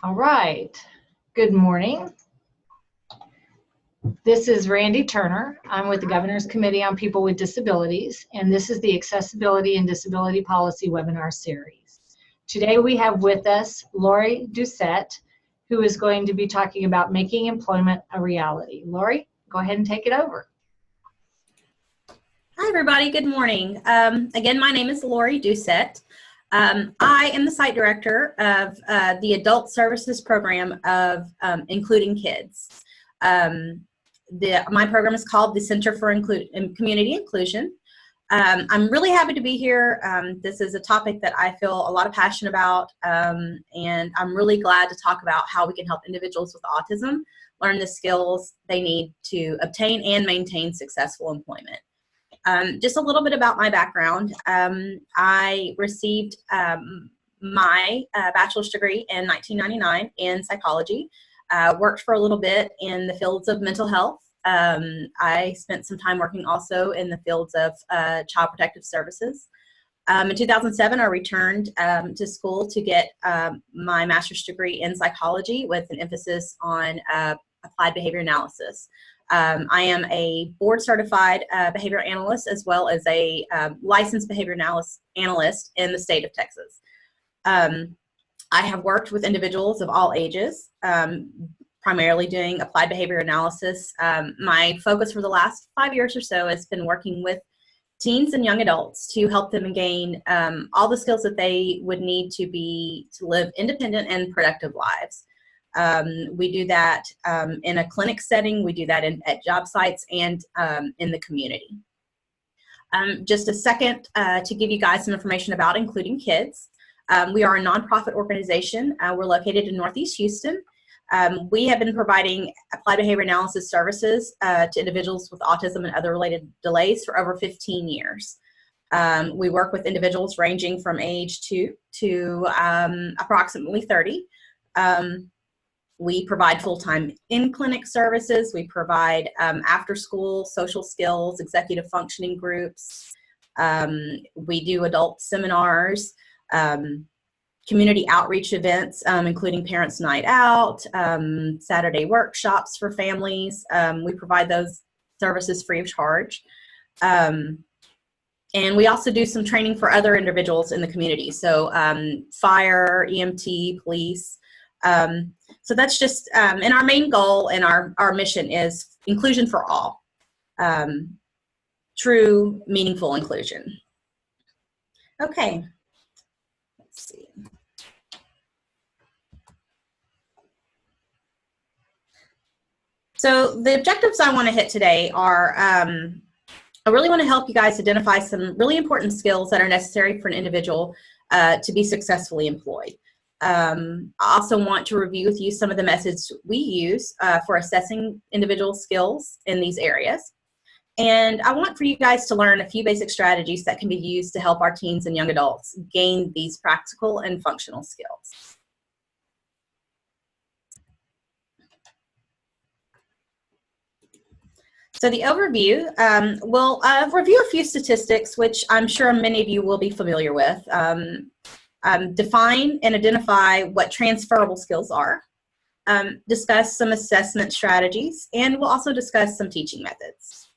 All right. Good morning. This is Randy Turner. I'm with the Governor's Committee on People with Disabilities, and this is the Accessibility and Disability Policy webinar series. Today we have with us Lori Doucette, who is going to be talking about making employment a reality. Lori, go ahead and take it over. Hi, everybody. Good morning. Again, my name is Lori Doucette. I am the site director of the Adult Services Program of Including Kids. My program is called the Center for Community Inclusion. I'm really happy to be here. This is a topic that I feel a lot of passion about, and I'm really glad to talk about how we can help individuals with autism learn the skills they need to obtain and maintain successful employment. Just a little bit about my background. I received my bachelor's degree in 1999 in psychology. Worked for a little bit in the fields of mental health. I spent some time working also in the fields of child protective services. In 2007, I returned to school to get my master's degree in psychology with an emphasis on applied behavior analysis. I am a board certified behavior analyst as well as a licensed behavior analyst in the state of Texas. I have worked with individuals of all ages, primarily doing applied behavior analysis. My focus for the last 5 years or so has been working with teens and young adults to help them gain all the skills that they would need to live independent and productive lives. We do that in a clinic setting, we do that at job sites, and in the community. Just a second to give you guys some information about Including Kids. We are a nonprofit organization. We're located in Northeast Houston. We have been providing applied behavior analysis services to individuals with autism and other related delays for over 15 years. We work with individuals ranging from age 2 to approximately 30. We provide full-time in-clinic services. We provide after-school social skills, executive functioning groups. We do adult seminars, community outreach events, including Parents' Night Out, Saturday workshops for families. We provide those services free of charge. And we also do some training for other individuals in the community. So fire, EMT, police. So that's just, and our main goal and our mission is inclusion for all, true, meaningful inclusion. Okay, let's see. So the objectives I want to hit today are, I really want to help you guys identify some really important skills that are necessary for an individual to be successfully employed. I also want to review with you some of the methods we use for assessing individual skills in these areas. And I want for you guys to learn a few basic strategies that can be used to help our teens and young adults gain these practical and functional skills. So the overview, we'll review a few statistics, which I'm sure many of you will be familiar with. Define and identify what transferable skills are, discuss some assessment strategies, and we'll also discuss some teaching methods.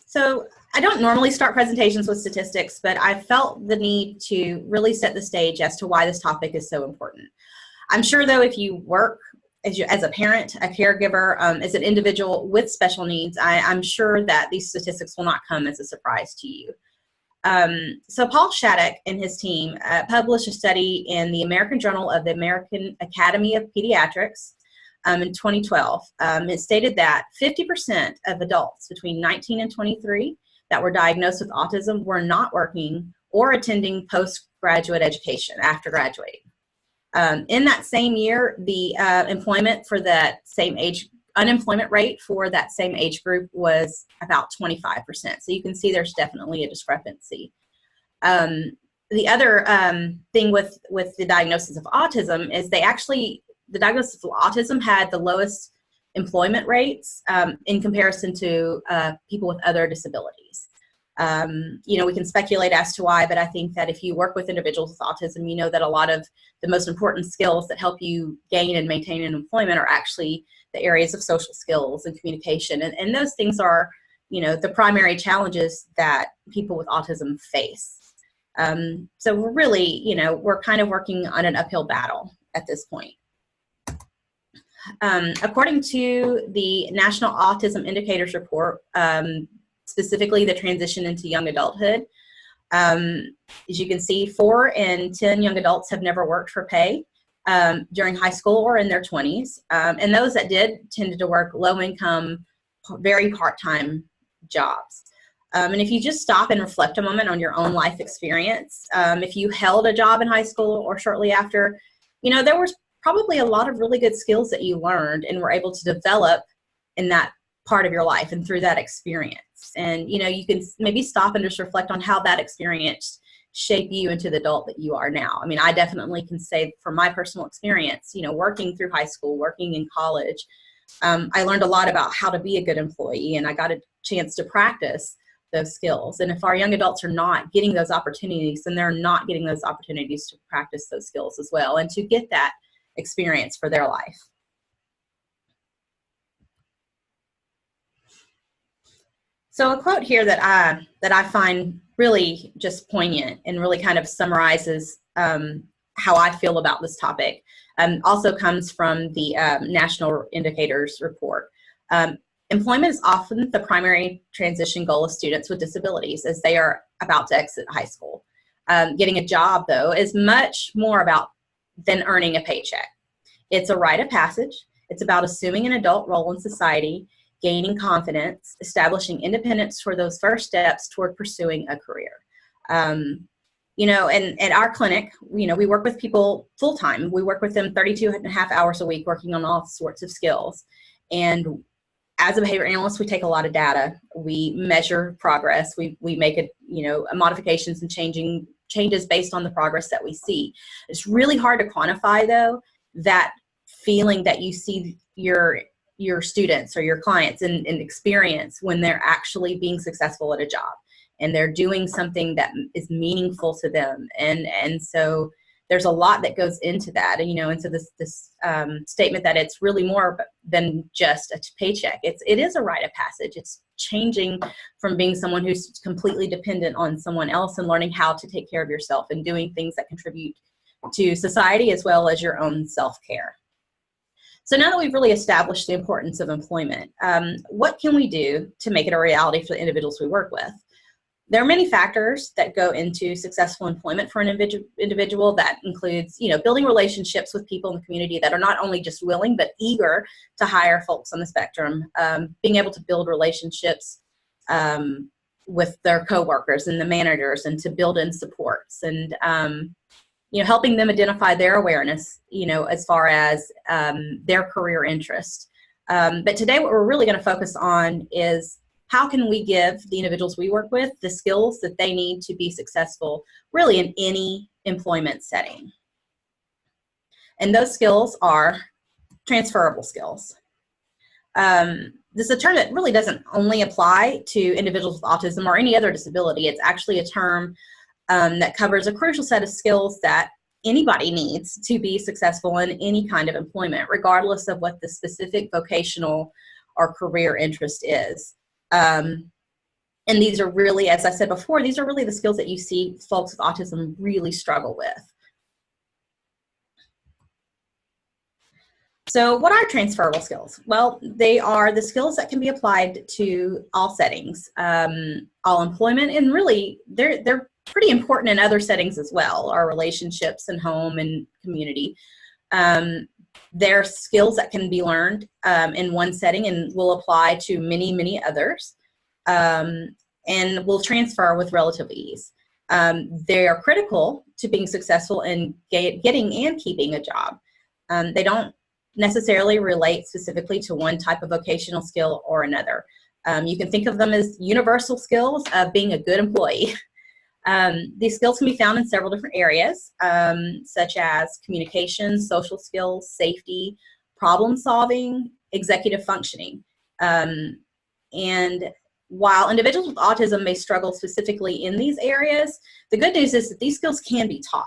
So I don't normally start presentations with statistics, but I felt the need to really set the stage as to why this topic is so important. I'm sure, though, if you work as a parent, a caregiver, as an individual with special needs, I'm sure that these statistics will not come as a surprise to you. So Paul Shattuck and his team published a study in the American Journal of the American Academy of Pediatrics in 2012. It stated that 50% of adults between 19 and 23 that were diagnosed with autism were not working or attending postgraduate education after graduating. In that same year, the unemployment rate for that same age group was about 25%. So you can see there's definitely a discrepancy. The other thing with the diagnosis of autism is the diagnosis of autism had the lowest employment rates in comparison to people with other disabilities. We can speculate as to why, but I think that if you work with individuals with autism, you know that a lot of the most important skills that help you gain and maintain an employment are actually the areas of social skills and communication. And those things are, the primary challenges that people with autism face. So we're really, we're kind of working on an uphill battle at this point. According to the National Autism Indicators Report, specifically the transition into young adulthood, as you can see, 4 in 10 young adults have never worked for pay during high school or in their 20s. And those that did tended to work low-income, very part-time jobs. And if you just stop and reflect a moment on your own life experience, if you held a job in high school or shortly after, there was probably a lot of really good skills that you learned and were able to develop in that part of your life and through that experience. And, you can maybe stop and just reflect on how that experience shaped you into the adult that you are now. I mean, I definitely can say from my personal experience, working through high school, working in college, I learned a lot about how to be a good employee, and I got a chance to practice those skills. And if our young adults are not getting those opportunities, then they're not getting those opportunities to practice those skills as well and to get that experience for their life. So a quote here that I find really just poignant and really kind of summarizes how I feel about this topic also comes from the National Indicators Report. Employment is often the primary transition goal of students with disabilities as they are about to exit high school. Getting a job, though, is much more about than earning a paycheck. It's a rite of passage. It's about assuming an adult role in society, gaining confidence, establishing independence for those first steps toward pursuing a career. And at our clinic, we work with people full-time. We work with them 32 and a half hours a week working on all sorts of skills. And as a behavior analyst, we take a lot of data. We measure progress. We make modifications and changes based on the progress that we see. It's really hard to quantify, though, that feeling that you see your students or your clients and experience when they're actually being successful at a job and they're doing something that is meaningful to them. And so there's a lot that goes into that. And, and so this statement that it's really more than just a paycheck. It is a rite of passage. It's changing from being someone who's completely dependent on someone else and learning how to take care of yourself and doing things that contribute to society as well as your own self-care. So now that we've really established the importance of employment, what can we do to make it a reality for the individuals we work with? There are many factors that go into successful employment for an individual. That includes, building relationships with people in the community that are not only just willing, but eager to hire folks on the spectrum, being able to build relationships with their coworkers and the managers and to build in supports and, helping them identify their awareness, as far as their career interest. But today what we're really going to focus on is how can we give the individuals we work with the skills that they need to be successful really in any employment setting. And those skills are transferable skills. This is a term that really doesn't only apply to individuals with autism or any other disability. It's actually a term that covers a crucial set of skills that anybody needs to be successful in any kind of employment, regardless of what the specific vocational or career interest is. And these are really, as I said before, these are really the skills that you see folks with autism really struggle with. So what are transferable skills? Well, they are the skills that can be applied to all settings, all employment, and really they're pretty important in other settings as well, our relationships and home and community. They're skills that can be learned in one setting and will apply to many, many others, and will transfer with relative ease. They are critical to being successful in getting and keeping a job. They don't necessarily relate specifically to one type of vocational skill or another. You can think of them as universal skills of being a good employee. These skills can be found in several different areas, such as communication, social skills, safety, problem solving, executive functioning. And while individuals with autism may struggle specifically in these areas, the good news is that these skills can be taught.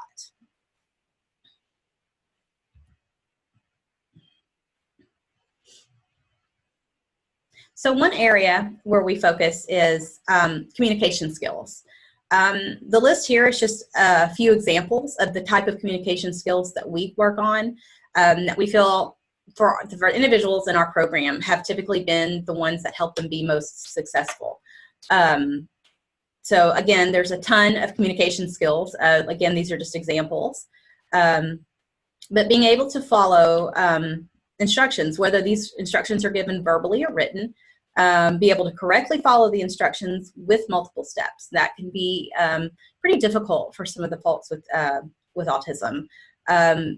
So one area where we focus is communication skills. The list here is just a few examples of the type of communication skills that we work on, that we feel for individuals in our program have typically been the ones that help them be most successful. So again, there's a ton of communication skills. Again, these are just examples. But being able to follow instructions, whether these instructions are given verbally or written, be able to correctly follow the instructions with multiple steps. That can be pretty difficult for some of the folks with autism.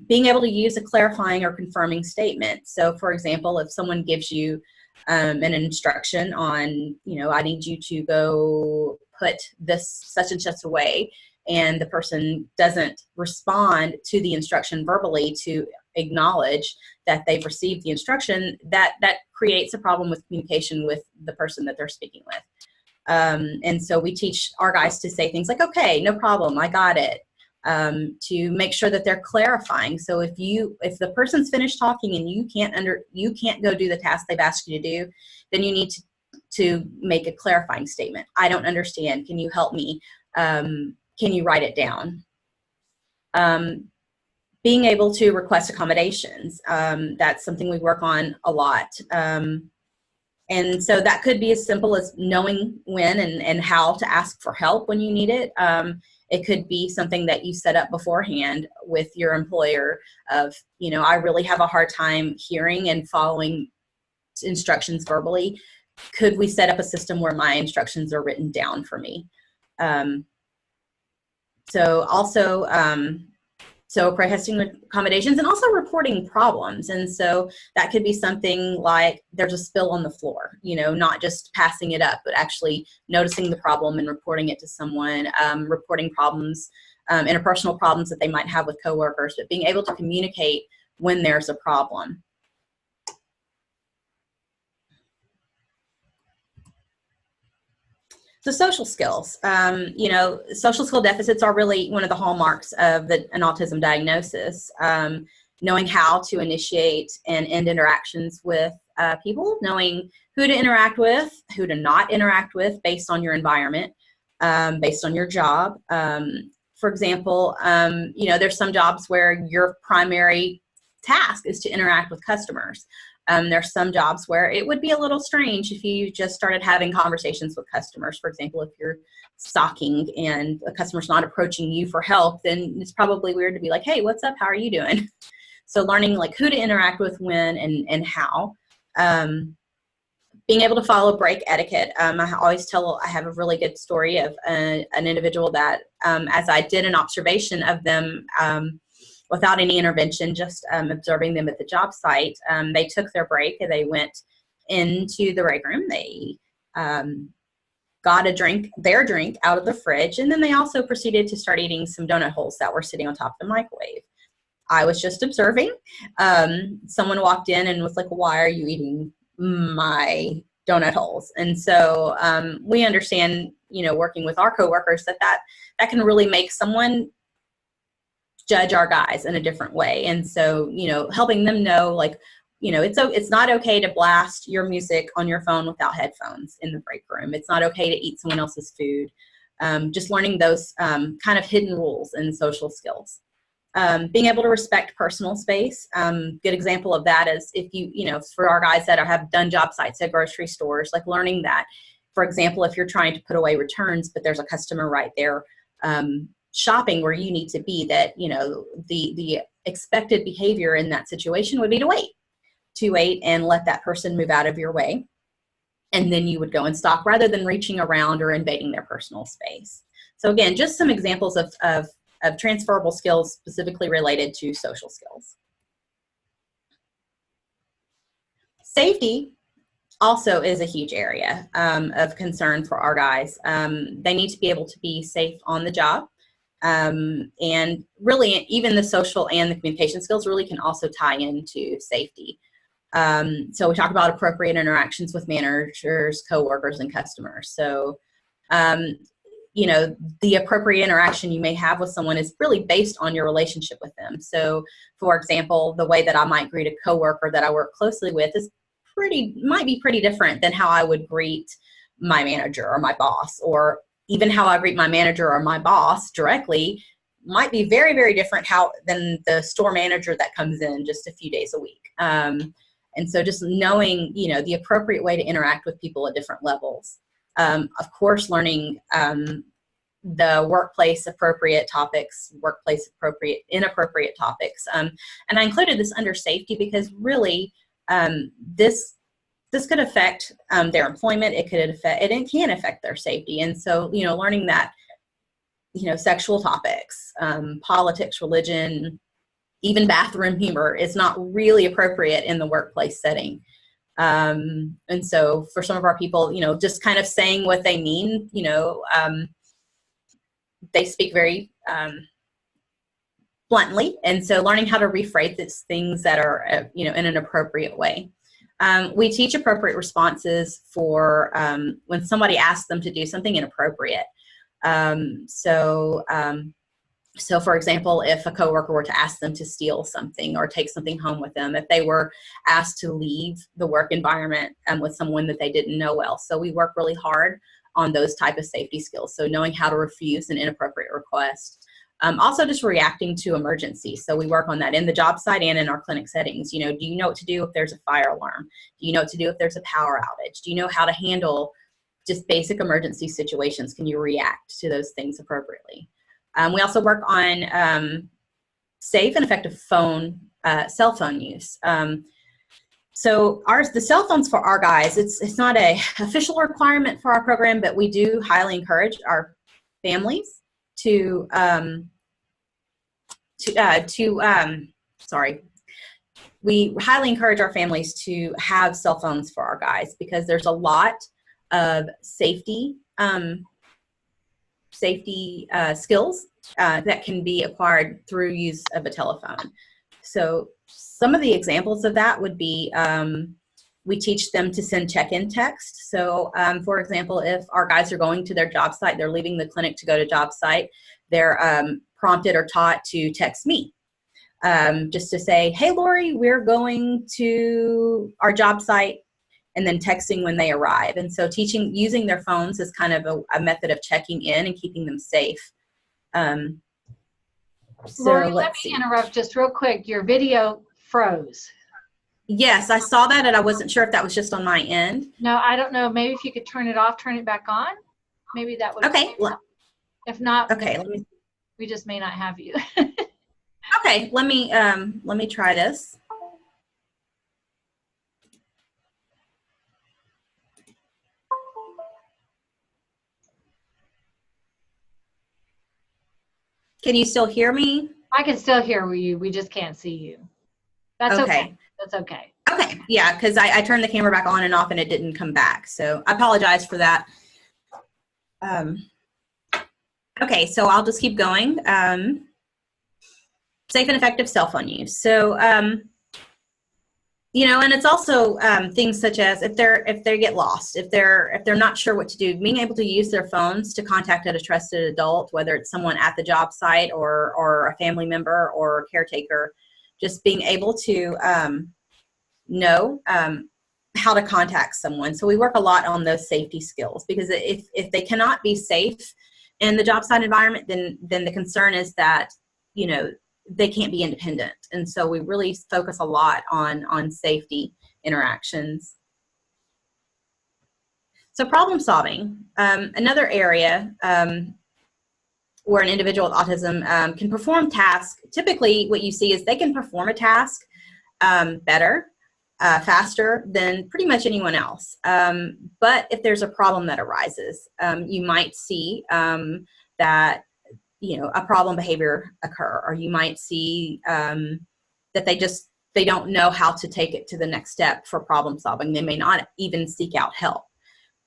Being able to use a clarifying or confirming statement. So for example, if someone gives you an instruction on, I need you to go put this such and such away, and the person doesn't respond to the instruction verbally to acknowledge that they've received the instruction, that creates a problem with communication with the person that they're speaking with. And so we teach our guys to say things like, okay, no problem, I got it, to make sure that they're clarifying. So if the person's finished talking and you can't go do the task they've asked you to do, then you need to make a clarifying statement. I don't understand. Can you help me? Can you write it down? Being able to request accommodations. That's something we work on a lot. And so that could be as simple as knowing when and how to ask for help when you need it. It could be something that you set up beforehand with your employer of, I really have a hard time hearing and following instructions verbally. Could we set up a system where my instructions are written down for me? So requesting accommodations and also reporting problems. And so that could be something like there's a spill on the floor, not just passing it up, but actually noticing the problem and reporting it to someone, reporting problems, interpersonal problems that they might have with coworkers, but being able to communicate when there's a problem. So social skills, social skill deficits are really one of the hallmarks of an autism diagnosis. Knowing how to initiate and end interactions with people, knowing who to interact with, who to not interact with based on your environment, based on your job. For example, there's some jobs where your primary task is to interact with customers. There's some jobs where it would be a little strange if you just started having conversations with customers. For example, if you're stocking and a customer's not approaching you for help, then it's probably weird to be like, hey, what's up? How are you doing? So learning like who to interact with when and how. Being able to follow break etiquette. I have a really good story of an individual that as I did an observation of them, without any intervention, just observing them at the job site, they took their break and they went into the break room. They got their drink out of the fridge, and then they also proceeded to start eating some donut holes that were sitting on top of the microwave. I was just observing. Someone walked in and was like, why are you eating my donut holes? And so we understand, working with our coworkers that can really make someone judge our guys in a different way. And so, helping them know, like, it's not okay to blast your music on your phone without headphones in the break room. It's not okay to eat someone else's food. Just learning those kind of hidden rules and social skills. Being able to respect personal space. Good example of that is if for our guys that have done job sites at grocery stores, like learning that, for example, if you're trying to put away returns, but there's a customer right there, shopping where you need to be, that the expected behavior in that situation would be to wait and let that person move out of your way, and then you would go and stock rather than reaching around or invading their personal space. So again, just some examples of transferable skills specifically related to social skills. Safety also is a huge area of concern for our guys. They need to be able to be safe on the job. And really, even the social and the communication skills really can also tie into safety. So we talk about appropriate interactions with managers, coworkers, and customers. So, you know, the appropriate interaction you may have with someone is really based on your relationship with them. So, for example, the way that I might greet a coworker that I work closely with might be pretty different than how I would greet my manager or my boss, or even how I greet my manager or my boss directly might be very, very different than the store manager that comes in just a few days a week. And so just knowing, you know, the appropriate way to interact with people at different levels. Of course, learning the workplace appropriate topics, workplace appropriate, inappropriate topics. And I included this under safety because really this could affect their employment. It can affect their safety. And so, you know, learning that, you know, sexual topics, politics, religion, even bathroom humor is not really appropriate in the workplace setting. And so for some of our people, you know, just kind of saying what they mean, you know, they speak very bluntly. And so learning how to rephrase these things that are, you know, in an appropriate way. We teach appropriate responses for when somebody asks them to do something inappropriate. So for example, if a coworker were to ask them to steal something or take something home with them, if they were asked to leave the work environment with someone that they didn't know well. So we work really hard on those type of safety skills. So knowing how to refuse an inappropriate request. Also just reacting to emergencies. So we work on that in the job site and in our clinic settings. You know, do you know what to do if there's a fire alarm? Do you know what to do if there's a power outage? Do you know how to handle just basic emergency situations? Can you react to those things appropriately? We also work on safe and effective cell phone use. So the cell phones for our guys, it's not a official requirement for our program, but we do highly encourage our families we highly encourage our families to have cell phones for our guys because there's a lot of safety skills that can be acquired through use of a telephone. So some of the examples of that would be we teach them to send check-in text. So for example, if our guys are going to their job site, they're leaving the clinic to go to job site, they're prompted or taught to text me. Just to say, hey, Lori, we're going to our job site, and then texting when they arrive. And so using their phones is kind of a method of checking in and keeping them safe. Lori, let me interrupt just real quick. Your video froze. Yes, I saw that, and I wasn't sure if that was just on my end. No, I don't know. Maybe if you could turn it off, turn it back on. Maybe that would. Okay. If not, okay, we just may not have you. Okay, let me try this. Can you still hear me? I can still hear you. We just can't see you. That's okay. That's okay. Okay, yeah, because I turned the camera back on and off and it didn't come back. So I apologize for that. Okay, so I'll just keep going. Safe and effective cell phone use. So, you know, and it's also things such as if they get lost, if they're not sure what to do, being able to use their phones to contact a trusted adult, whether it's someone at the job site or a family member or a caretaker, just being able to know how to contact someone. So we work a lot on those safety skills because if they cannot be safe in the job site environment, then the concern is that, you know, they can't be independent. And so we really focus a lot on safety interactions. So problem solving, another area where an individual with autism can perform tasks. Typically what you see is they can perform a task better, faster than pretty much anyone else. But if there's a problem that arises, you might see that, you know, a problem behavior occur, or you might see that they don't know how to take it to the next step for problem solving. They may not even seek out help.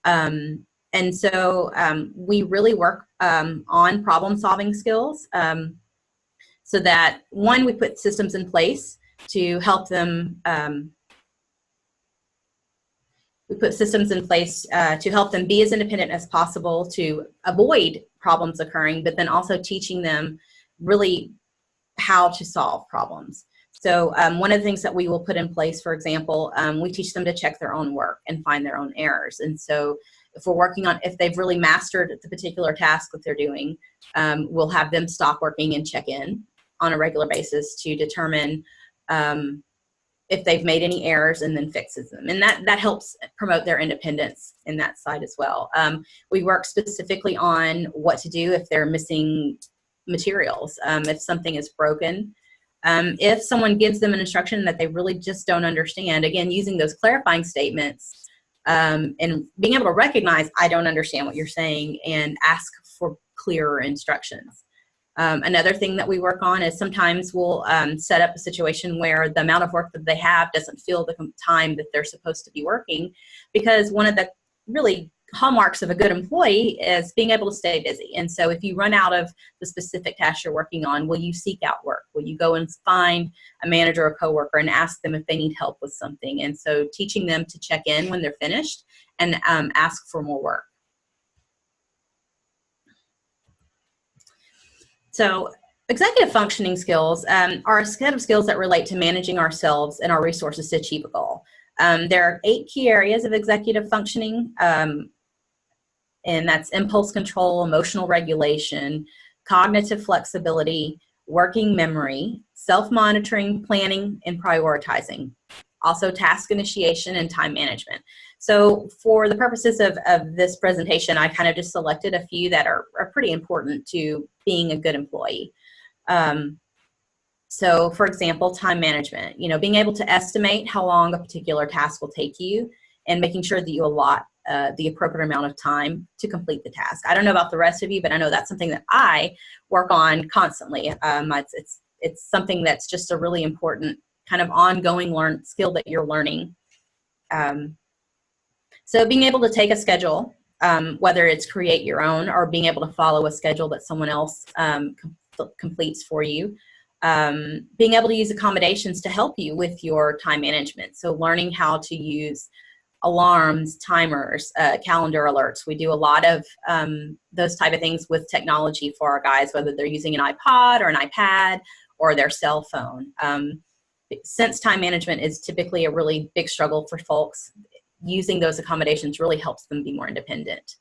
And so we really work on problem solving skills so that, one, we put systems in place to help them We put systems in place to help them be as independent as possible to avoid problems occurring, but then also teaching them really how to solve problems. So one of the things that we will put in place, for example, we teach them to check their own work and find their own errors. And so if we're working on, if they've really mastered the particular task that they're doing, we'll have them stop working and check in on a regular basis to determine if they've made any errors and then fixes them. And that helps promote their independence in that side as well. We work specifically on what to do if they're missing materials, if something is broken. If someone gives them an instruction that they really just don't understand, again, using those clarifying statements and being able to recognize, I don't understand what you're saying, and ask for clearer instructions. Another thing that we work on is sometimes we'll set up a situation where the amount of work that they have doesn't fill the time that they're supposed to be working, because one of the really hallmarks of a good employee is being able to stay busy. And so if you run out of the specific task you're working on, will you seek out work? Will you go and find a manager or coworker and ask them if they need help with something? And so teaching them to check in when they're finished and ask for more work. So executive functioning skills are a set of skills that relate to managing ourselves and our resources to achieve a goal. There are 8 key areas of executive functioning, and that's impulse control, emotional regulation, cognitive flexibility, working memory, self-monitoring, planning, and prioritizing. Also task initiation and time management. So for the purposes of this presentation, I kind of just selected a few that are pretty important to being a good employee. So for example, time management, being able to estimate how long a particular task will take you and making sure that you allot the appropriate amount of time to complete the task. I don't know about the rest of you, but I know that's something that I work on constantly. It's something that's just a really important kind of ongoing skill that you're learning. So being able to take a schedule, whether it's create your own or being able to follow a schedule that someone else completes for you. Being able to use accommodations to help you with your time management. So learning how to use alarms, timers, calendar alerts. We do a lot of those type of things with technology for our guys, whether they're using an iPod or an iPad or their cell phone. Since time management is typically a really big struggle for folks, using those accommodations really helps them be more independent.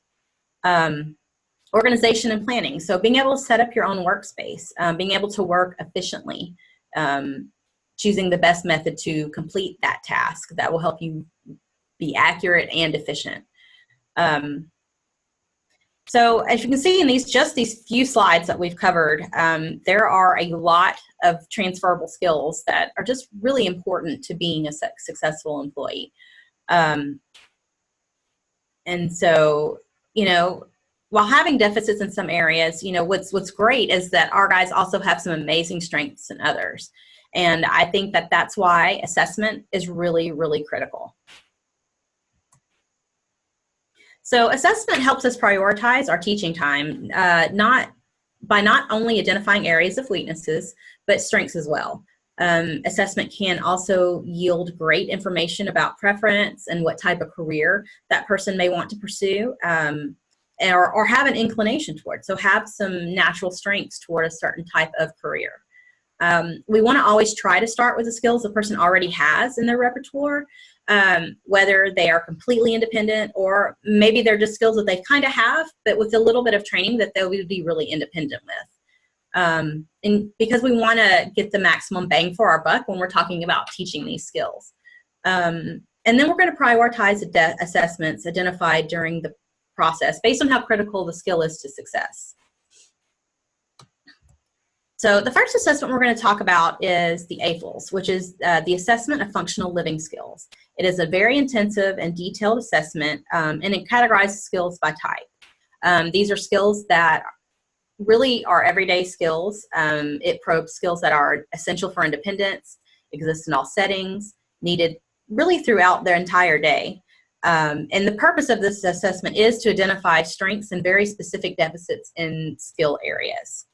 Organization and planning. So being able to set up your own workspace, being able to work efficiently, choosing the best method to complete that task that will help you be accurate and efficient. So as you can see in these few slides that we've covered, there are a lot of transferable skills that are just really important to being a successful employee. And so, while having deficits in some areas, what's great is that our guys also have some amazing strengths in others. And I think that that's why assessment is really, really critical. So assessment helps us prioritize our teaching time, not only identifying areas of weaknesses, but strengths as well. Assessment can also yield great information about preference and what type of career that person may want to pursue, or have an inclination toward. So have some natural strengths toward a certain type of career. We want to always try to start with the skills the person already has in their repertoire, whether they are completely independent or maybe they're just skills that they kind of have, but with a little bit of training that they'll be really independent with. And because we want to get the maximum bang for our buck when we're talking about teaching these skills. And then we're going to prioritize assessments identified during the process based on how critical the skill is to success. So the first assessment we're going to talk about is the AFLS, which is the Assessment of Functional Living Skills. It is a very intensive and detailed assessment, and it categorizes skills by type. These are skills that really are everyday skills. It probes skills that are essential for independence, exist in all settings, needed really throughout their entire day. And the purpose of this assessment is to identify strengths and very specific deficits in skill areas.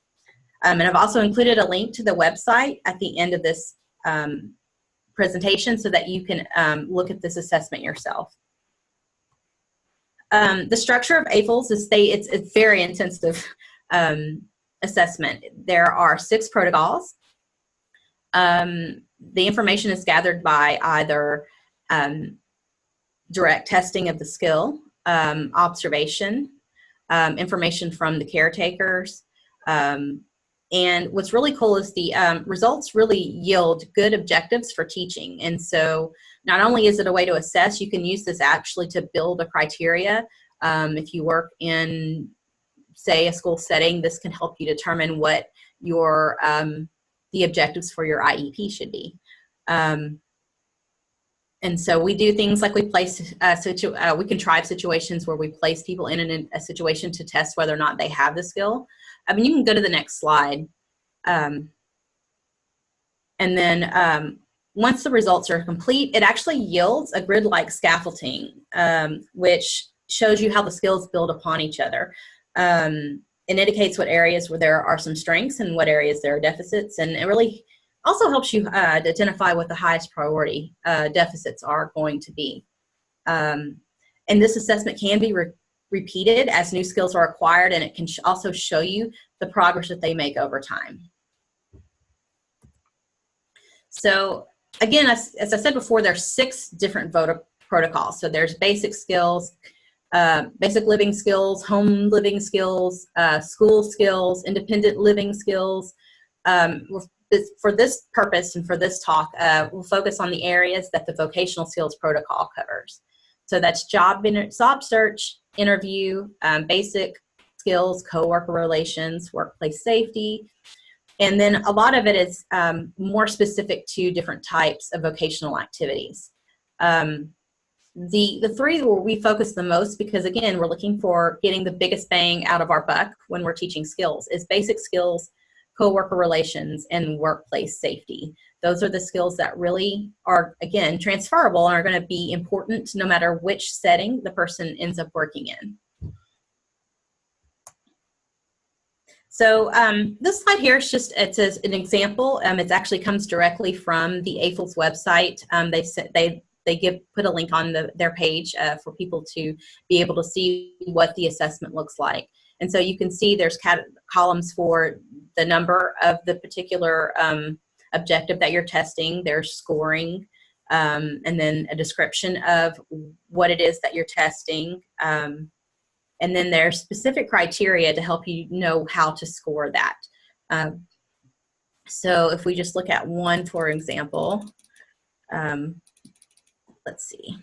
And I've also included a link to the website at the end of this presentation so that you can look at this assessment yourself. The structure of AFLs is it's very intensive assessment. There are 6 protocols. The information is gathered by either direct testing of the skill, observation, information from the caretakers, and what's really cool is the results really yield good objectives for teaching. And so not only is it a way to assess, you can use this actually to build a criteria. If you work in, say, a school setting, this can help you determine what your the objectives for your IEP should be. And so we do things like we place we contrive situations where we place people in a situation to test whether or not they have the skill. I mean, you can go to the next slide. And then once the results are complete, it actually yields a grid-like scaffolding, which shows you how the skills build upon each other. It indicates what areas where there are some strengths and what areas there are deficits, and it really also helps you identify what the highest priority deficits are going to be. And this assessment can be repeated as new skills are acquired, and it can also show you the progress that they make over time. So again, as I said before, there's 6 different protocols. So there's basic skills, basic living skills, home living skills, school skills, independent living skills. For this purpose and for this talk, we'll focus on the areas that the vocational skills protocol covers. So that's job search, interview, basic skills, coworker relations, workplace safety, and then a lot of it is more specific to different types of vocational activities. The 3 where we focus the most, because again, we're looking for getting the biggest bang out of our buck when we're teaching skills, is basic skills, coworker relations, and workplace safety. Those are the skills that really are, again, transferable and are going to be important no matter which setting the person ends up working in. So this slide here is just, it's an example. It actually comes directly from the AFL's website. They put a link on their page for people to be able to see what the assessment looks like. And so you can see there's columns for the number of the particular objective that you're testing, there's scoring, and then a description of what it is that you're testing. And then there's specific criteria to help you know how to score that. So if we just look at one, for example, let's see.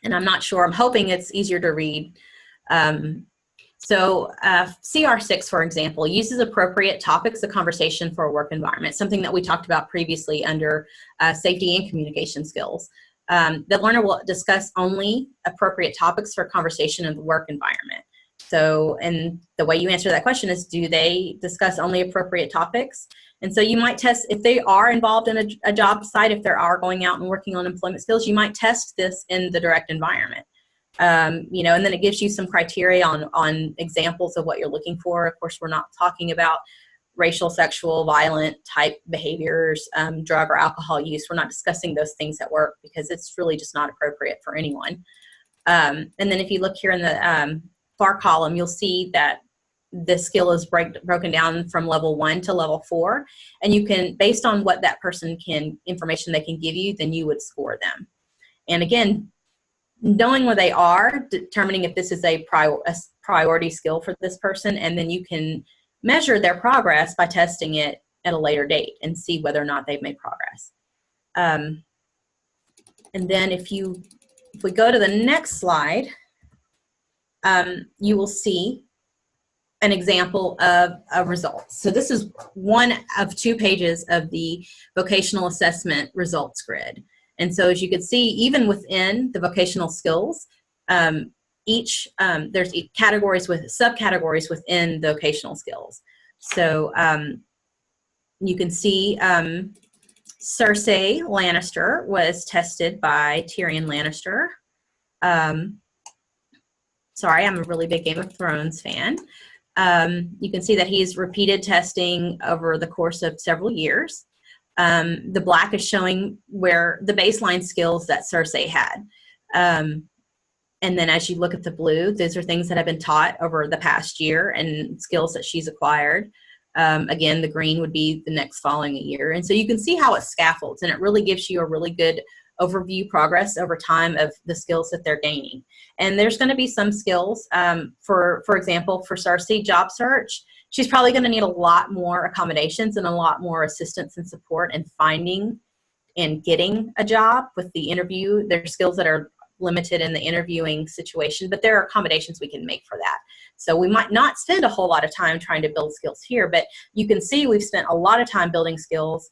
And I'm not sure, I'm hoping it's easier to read. So CR6, for example, uses appropriate topics of conversation for a work environment, something that we talked about previously under safety and communication skills. The learner will discuss only appropriate topics for conversation in the work environment. So, and the way you answer that question is, do they discuss only appropriate topics? And so you might test, if they are involved in a job site, if they are going out and working on employment skills, you might test this in the direct environment. You know, and then it gives you some criteria on examples of what you're looking for. Of course, we're not talking about racial, sexual, violent type behaviors, drug or alcohol use. We're not discussing those things at work because it's really just not appropriate for anyone. And then if you look here in the far column, you'll see that the skill is broken down from level 1 to level 4. And you can, based on what that person information they can give you, then you would score them. And again, knowing where they are, determining if this is a priority skill for this person, and then you can measure their progress by testing it at a later date and see whether or not they've made progress. And then if we go to the next slide, you will see an example of a result. So this is one of 2 pages of the vocational assessment results grid. And so as you can see, even within the vocational skills, there's categories with subcategories within the vocational skills. So you can see Cersei Lannister was tested by Tyrion Lannister. Sorry, I'm a really big Game of Thrones fan. You can see that he's repeated testing over the course of several years. The black is showing where the baseline skills that Cersei had. And then as you look at the blue, those are things that have been taught over the past year and skills that she's acquired. Again, the green would be the next following year. And so you can see how it scaffolds, and it really gives you a really good overview progress over time of the skills that they're gaining. And there's going to be some skills, for example, for Cersei job search, she's probably going to need a lot more accommodations and a lot more assistance and support in finding and getting a job with the interview. There's skills that are limited in the interviewing situation, but there are accommodations we can make for that. So we might not spend a whole lot of time trying to build skills here, but you can see we've spent a lot of time building skills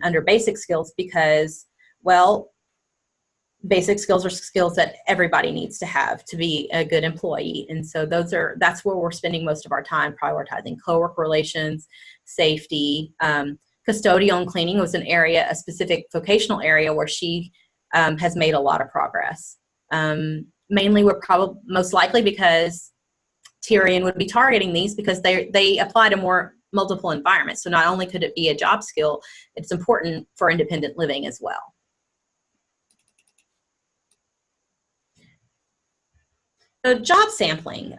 under basic skills because, well, basic skills are skills that everybody needs to have to be a good employee. And so that's where we're spending most of our time prioritizing coworker relations, safety. Custodial and cleaning was a specific vocational area where she has made a lot of progress. Mainly most likely because Tyrion would be targeting these because they apply to more multiple environments. So not only could it be a job skill, it's important for independent living as well. So job sampling.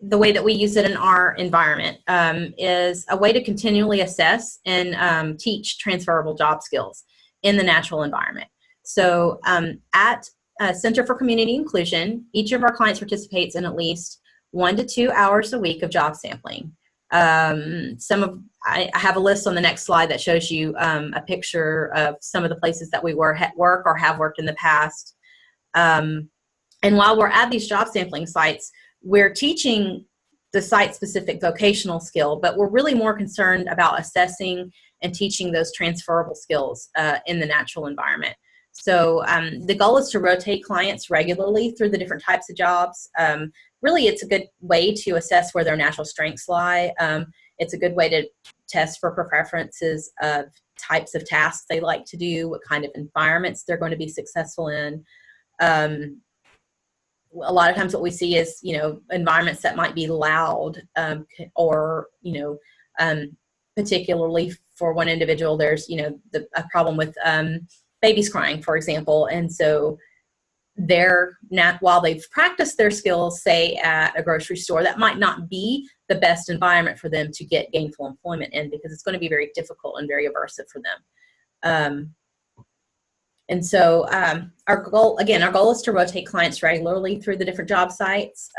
The way that we use it in our environment is a way to continually assess and teach transferable job skills in the natural environment. So at Center for Community Inclusion, each of our clients participates in at least 1 to 2 hours a week of job sampling. I have a list on the next slide that shows you a picture of some of the places that we work or have worked in the past. And while we're at these job sampling sites, we're teaching the site-specific vocational skill, but we're really more concerned about assessing and teaching those transferable skills in the natural environment. So the goal is to rotate clients regularly through the different types of jobs. Really, it's a good way to assess where their natural strengths lie. It's a good way to test for preferences of types of tasks they like to do, what kind of environments they're going to be successful in. A lot of times what we see is, environments that might be loud or, particularly for one individual, there's, a problem with babies crying, for example. And so while they've practiced their skills, say at a grocery store, that might not be the best environment for them to get gainful employment in because it's going to be very difficult and very aversive for them. And so our goal is to rotate clients regularly through the different job sites.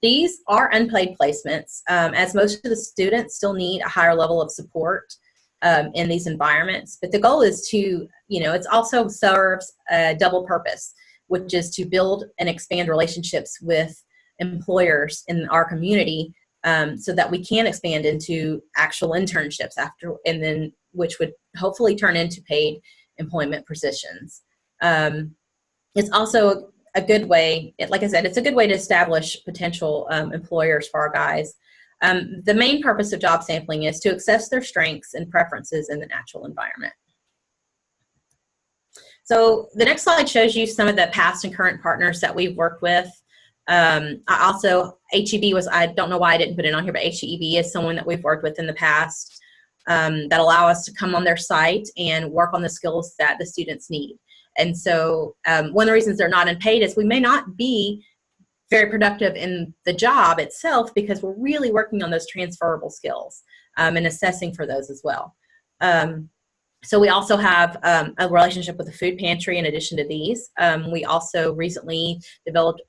These are unpaid placements, as most of the students still need a higher level of support in these environments. But the goal is to, it also serves a double purpose, which is to build and expand relationships with employers in our community so that we can expand into actual internships which would hopefully turn into paid employment positions. It's also a good way, like I said, it's a good way to establish potential employers for our guys. The main purpose of job sampling is to assess their strengths and preferences in the natural environment. So the next slide shows you some of the past and current partners that we've worked with. HEB I don't know why I didn't put it on here, but HEB is someone that we've worked with in the past. That allow us to come on their site and work on the skills that the students need. And so one of the reasons they're not unpaid is we may not be very productive in the job itself because we're really working on those transferable skills and assessing for those as well. So we also have a relationship with the food pantry in addition to these. We also recently developed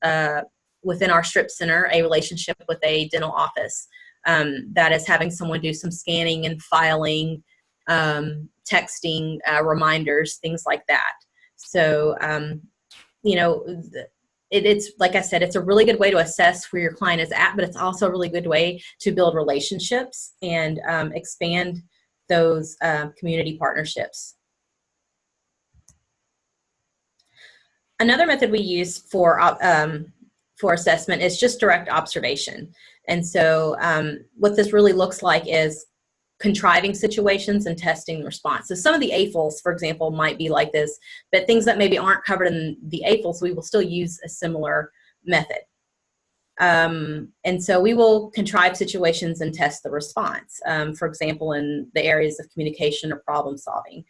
within our strip center a relationship with a dental office that is having someone do some scanning and filing, texting, reminders, things like that. So, it's like I said, it's a really good way to assess where your client is at, but it's also a really good way to build relationships and expand those community partnerships. Another method we use for assessment is just direct observation. And so what this really looks like is contriving situations and testing the response. So some of the AFLs, for example, might be like this, but things that maybe aren't covered in the AFLs, we will still use a similar method. And so we will contrive situations and test the response, for example, in the areas of communication or problem solving.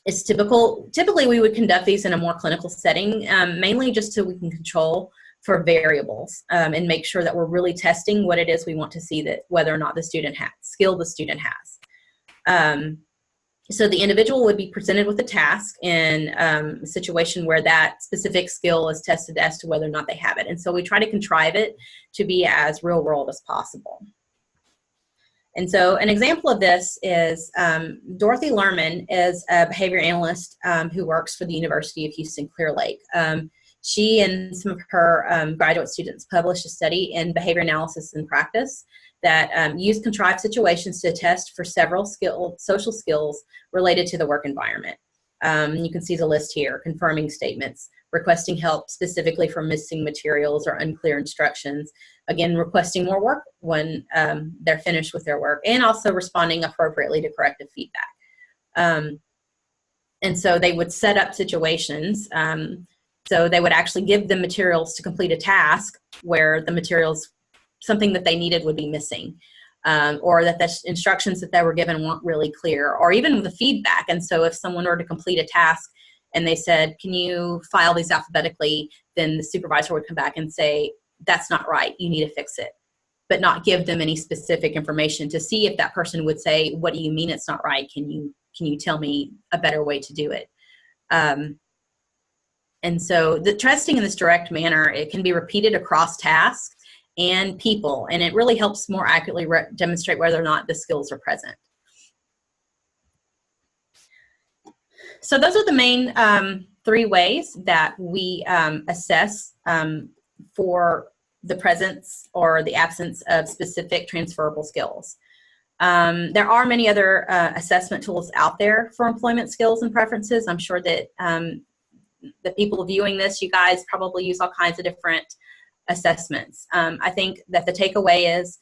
It's typically we would conduct these in a more clinical setting, mainly just so we can control for variables and make sure that we're really testing what it is we want to see, that whether or not the student has skill the student has. So the individual would be presented with a task in a situation where that specific skill is tested as to whether or not they have it. And so we try to contrive it to be as real world as possible. And so an example of this is Dorothy Lerman is a behavior analyst who works for the University of Houston Clear Lake. She and some of her graduate students published a study in behavior analysis and practice that used contrived situations to test for several social skills related to the work environment. You can see the list here: confirming statements, requesting help specifically for missing materials or unclear instructions, again, requesting more work when they're finished with their work, and also responding appropriately to corrective feedback. And so they would set up situations. So they would actually give them materials to complete a task where the materials, something that they needed, would be missing, or that the instructions that they were given weren't really clear, or even the feedback. And so if someone were to complete a task and they said, can you file these alphabetically, then the supervisor would come back and say, that's not right, you need to fix it, but not give them any specific information to see if that person would say, what do you mean it's not right? Can you tell me a better way to do it? And so the testing in this direct manner, it can be repeated across tasks and people, and it really helps more accurately demonstrate whether or not the skills are present. So those are the main 3 ways that we assess for the presence or the absence of specific transferable skills. There are many other assessment tools out there for employment skills and preferences. I'm sure that the people viewing this, you guys probably use all kinds of different assessments. I think that the takeaway is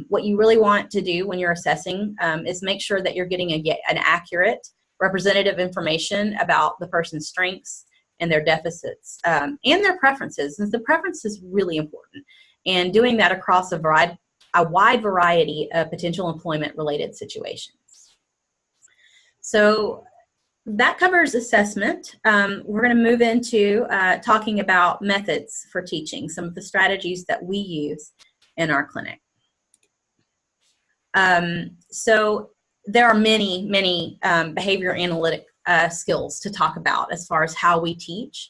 what you really want to do when you're assessing is make sure that you're getting an accurate, representative information about the person's strengths and their deficits and their preferences. And the preference is really important. And doing that across a wide variety of potential employment-related situations. So that covers assessment. We're going to move into talking about methods for teaching, some of the strategies that we use in our clinic. So there are many behavior analytic skills to talk about as far as how we teach.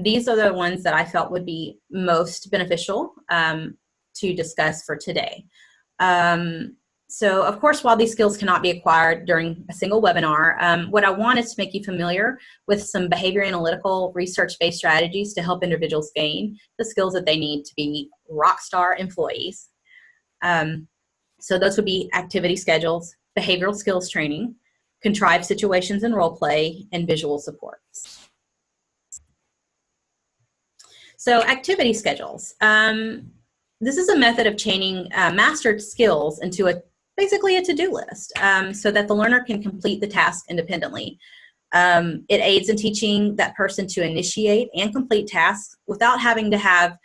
These are the ones that I felt would be most beneficial to discuss for today. So, of course, while these skills cannot be acquired during a single webinar, what I want is to make you familiar with some behavior analytical research-based strategies to help individuals gain the skills that they need to be rockstar employees. So those would be activity schedules, behavioral skills training, contrived situations and role play, and visual supports. So activity schedules. This is a method of chaining mastered skills into basically a to-do list so that the learner can complete the task independently. It aids in teaching that person to initiate and complete tasks without having to have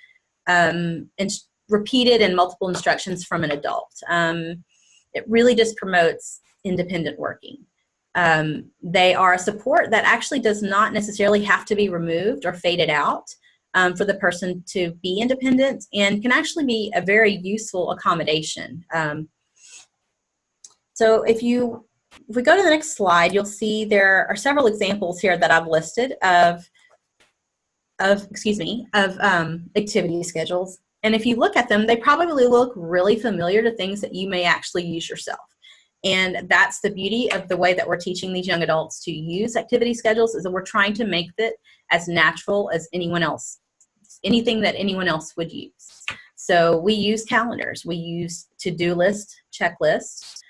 repeated and multiple instructions from an adult. It really just promotes independent working. They are a support that actually does not necessarily have to be removed or faded out for the person to be independent, and can actually be a very useful accommodation. So if we go to the next slide, you'll see there are several examples here that I've listed of activity schedules. And if you look at them, they probably look really familiar to things that you may actually use yourself. And that's the beauty of the way that we're teaching these young adults to use activity schedules, is that we're trying to make it as natural as anything that anyone else would use. So we use calendars, we use to-do lists, checklists.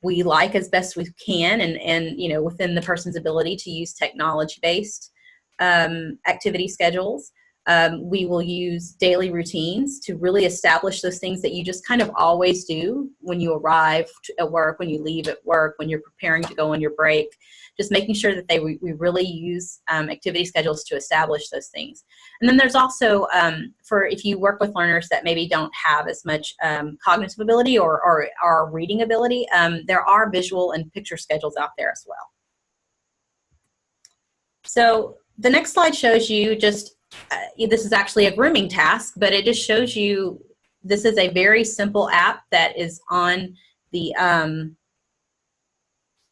We like, as best we can, and within the person's ability, to use technology-based activity schedules. We will use daily routines to really establish those things that you just kind of always do when you arrive at work, when you leave at work, when you're preparing to go on your break. Just making sure that we really use activity schedules to establish those things. And then there's also, for if you work with learners that maybe don't have as much cognitive ability or reading ability, there are visual and picture schedules out there as well. So the next slide shows you just, this is actually a grooming task, but it just shows you, this is a very simple app that is on the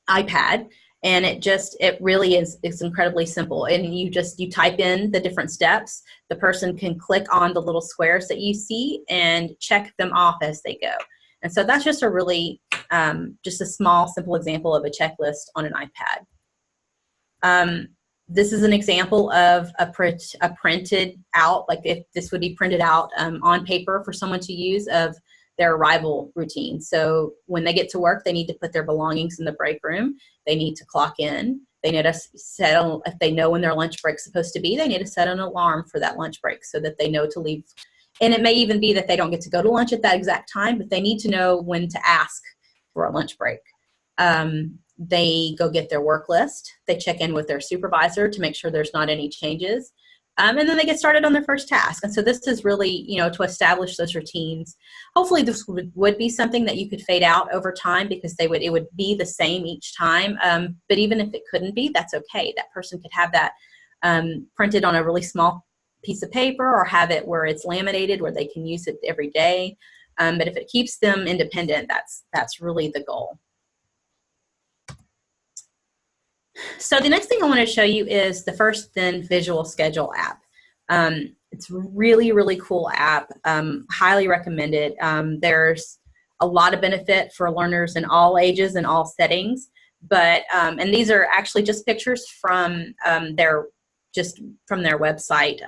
iPad, and it really is, it's incredibly simple. And you type in the different steps. The person can click on the little squares that you see and check them off as they go. And so that's just a really, just a small, simple example of a checklist on an iPad. This is an example of a printed out, like if this would be printed out on paper for someone to use, of their arrival routine. So when they get to work, they need to put their belongings in the break room. They need to clock in. They need to set, if they know when their lunch break's supposed to be, they need to set an alarm for that lunch break so that they know to leave. And it may even be that they don't get to go to lunch at that exact time, but they need to know when to ask for a lunch break. They go get their work list. They check in with their supervisor to make sure there's not any changes. And then they get started on their first task. And so this is really, to establish those routines. Hopefully this would be something that you could fade out over time, because it would be the same each time. But even if it couldn't be, that's okay. That person could have that printed on a really small piece of paper, or have it where it's laminated where they can use it every day. But if it keeps them independent, that's really the goal. So the next thing I want to show you is the First Then Visual Schedule app. It's really, really cool app. Highly recommended. There's a lot of benefit for learners in all ages and all settings. But and these are actually just pictures from their website.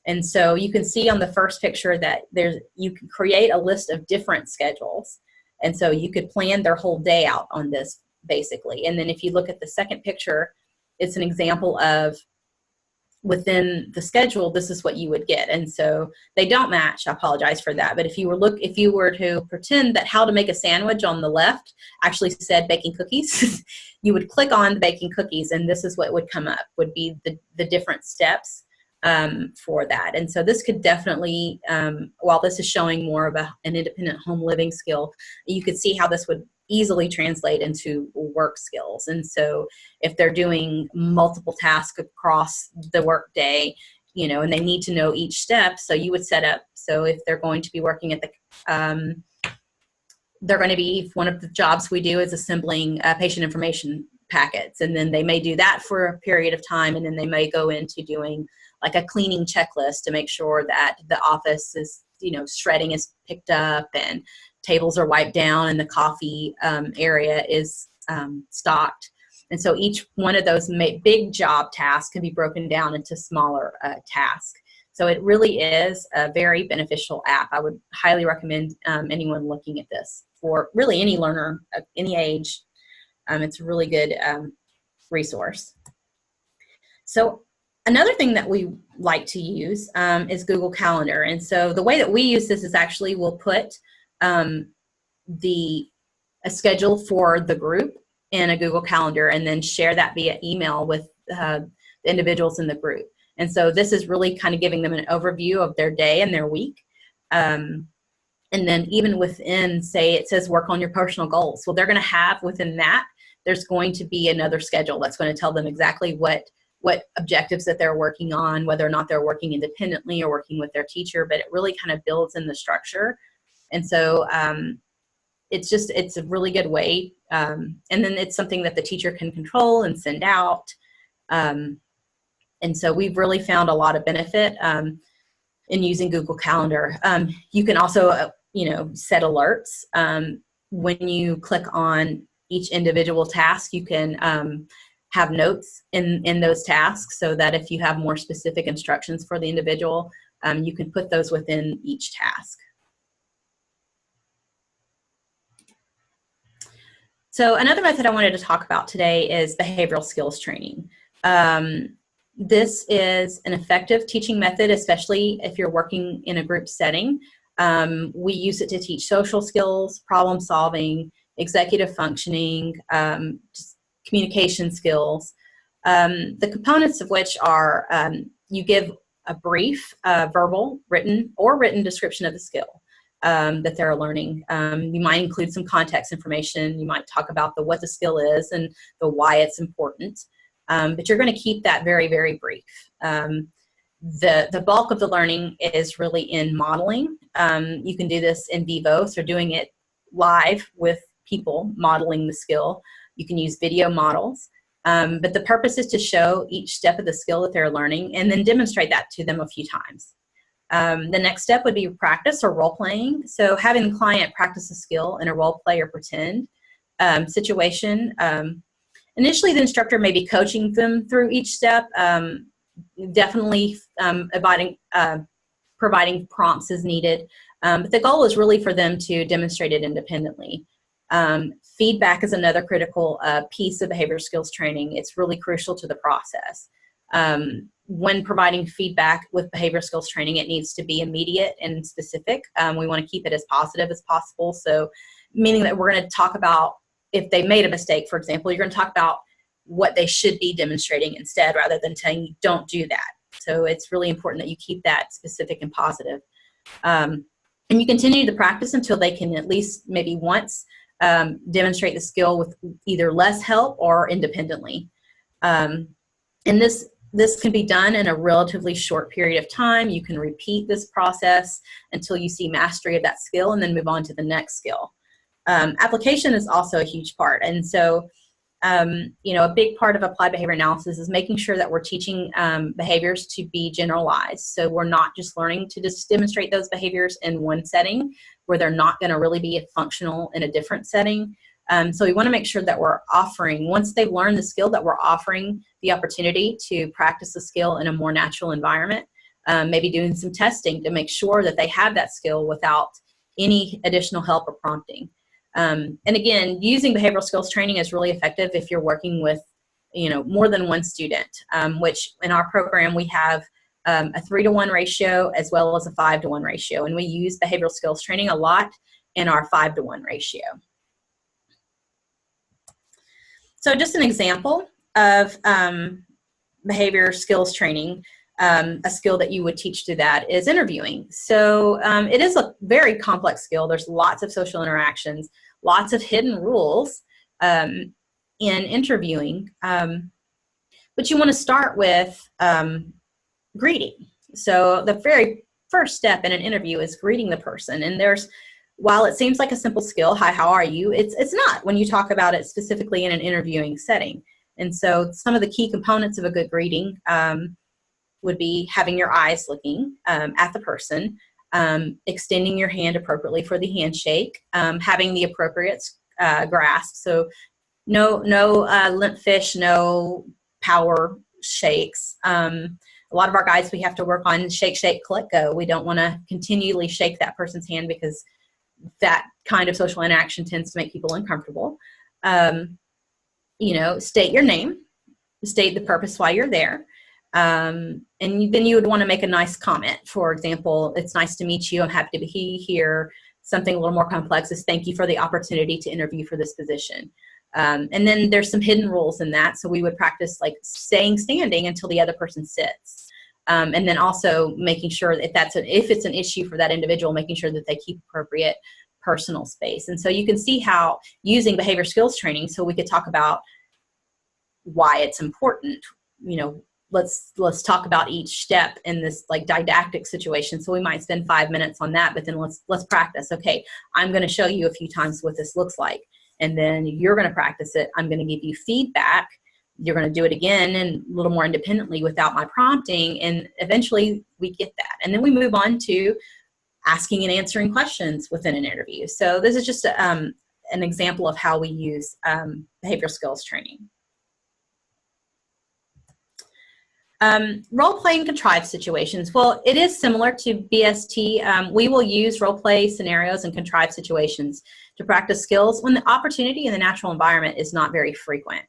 And so you can see on the first picture that you can create a list of different schedules. And so you could plan their whole day out on this, basically. And then if you look at the second picture, it's an example of within the schedule, this is what you would get. And so they don't match. I apologize for that. But if you were to pretend that how to make a sandwich on the left actually said baking cookies, you would click on the baking cookies, and this is what would come up, would be the different steps for that. And so this could definitely, while this is showing more of an independent home living skill, you could see how this would easily translate into work skills. And so if they're doing multiple tasks across the work day, and they need to know each step, so you would set up, so if they're going to be working at one of the jobs we do is assembling patient information packets, and then they may do that for a period of time, and then they may go into doing like a cleaning checklist to make sure that the office is, shredding is picked up and tables are wiped down and the coffee area is stocked. And so each one of those big job tasks can be broken down into smaller tasks. So it really is a very beneficial app. I would highly recommend anyone looking at this for really any learner of any age. It's a really good resource. So another thing that we like to use is Google Calendar. And so the way that we use this is actually we'll put a schedule for the group in a Google Calendar and then share that via email with the individuals in the group. And so this is really kind of giving them an overview of their day and their week. And then even within, say it says work on your personal goals. Well, they're going to have within that, there's going to be another schedule that's going to tell them exactly what objectives that they're working on, whether or not they're working independently or working with their teacher, but it really kind of builds in the structure. And so it's a really good way. And then it's something that the teacher can control and send out. And so we've really found a lot of benefit in using Google Calendar. You can also, set alerts. When you click on each individual task, you can have notes in those tasks so that if you have more specific instructions for the individual, you can put those within each task. So another method I wanted to talk about today is behavioral skills training. This is an effective teaching method, especially if you're working in a group setting. We use it to teach social skills, problem solving, executive functioning, just communication skills. The components of which are you give a brief verbal, written, or written description of the skill that they're learning. You might include some context information. You might talk about what the skill is and the why it's important. but you're going to keep that very, very brief. The bulk of the learning is really in modeling. You can do this in vivo, so doing it live with people modeling the skill. You can use video models, but the purpose is to show each step of the skill that they're learning and then demonstrate that to them a few times. The next step would be practice or role playing. So having the client practice a skill in a role play or pretend situation. Initially, the instructor may be coaching them through each step, definitely providing prompts as needed. But the goal is really for them to demonstrate it independently. Feedback is another critical piece of behavioral skills training. It's really crucial to the process. When providing feedback with behavioral skills training, it needs to be immediate and specific. We want to keep it as positive as possible. So meaning that we're going to talk about if they made a mistake, for example, you're going to talk about what they should be demonstrating instead rather than telling you don't do that. So it's really important that you keep that specific and positive. And you continue to practice until they can at least maybe once demonstrate the skill with either less help or independently. And this can be done in a relatively short period of time. You can repeat this process until you see mastery of that skill and then move on to the next skill. Application is also a huge part. And so, a big part of applied behavior analysis is making sure that we're teaching behaviors to be generalized. So we're not just learning to just demonstrate those behaviors in one setting where they're not going to really be functional in a different setting. So we want to make sure that we're offering, once they've learned the skill, that we're offering the opportunity to practice the skill in a more natural environment, maybe doing some testing to make sure that they have that skill without any additional help or prompting. And again, using behavioral skills training is really effective if you're working with, more than one student, which in our program we have a 3-to-1 ratio as well as a 5-to-1 ratio. And we use behavioral skills training a lot in our 5-to-1 ratio. So just an example of behavior skills training, a skill that you would teach through that is interviewing. So it is a very complex skill. There's lots of social interactions, lots of hidden rules in interviewing. But you want to start with greeting. So the very first step in an interview is greeting the person. And while it seems like a simple skill, hi, how are you? It's not when you talk about it specifically in an interviewing setting. And so some of the key components of a good greeting would be having your eyes looking at the person, extending your hand appropriately for the handshake, having the appropriate grasp. So no limp fish, no power shakes. A lot of our guys, we have to work on shake, shake, click, go. We don't want to continually shake that person's hand because that kind of social interaction tends to make people uncomfortable. State your name, state the purpose why you're there. And then you would want to make a nice comment. For example, it's nice to meet you. I'm happy to be here. Something a little more complex is thank you for the opportunity to interview for this position. And then there's some hidden rules in that. So we would practice like staying standing until the other person sits. And then also making sure if it's an issue for that individual, making sure that they keep appropriate personal space. And so you can see how using behavior skills training, so we could talk about why it's important. Let's talk about each step in this like didactic situation. So we might spend 5 minutes on that, but then let's practice. Okay, I'm going to show you a few times what this looks like, and then you're going to practice it. I'm going to give you feedback. You're going to do it again and a little more independently without my prompting, and eventually we get that. And then we move on to asking and answering questions within an interview. So this is just an example of how we use behavioral skills training. Role-playing contrived situations. Well, it is similar to BST. We will use role-play scenarios and contrived situations to practice skills when the opportunity in the natural environment is not very frequent.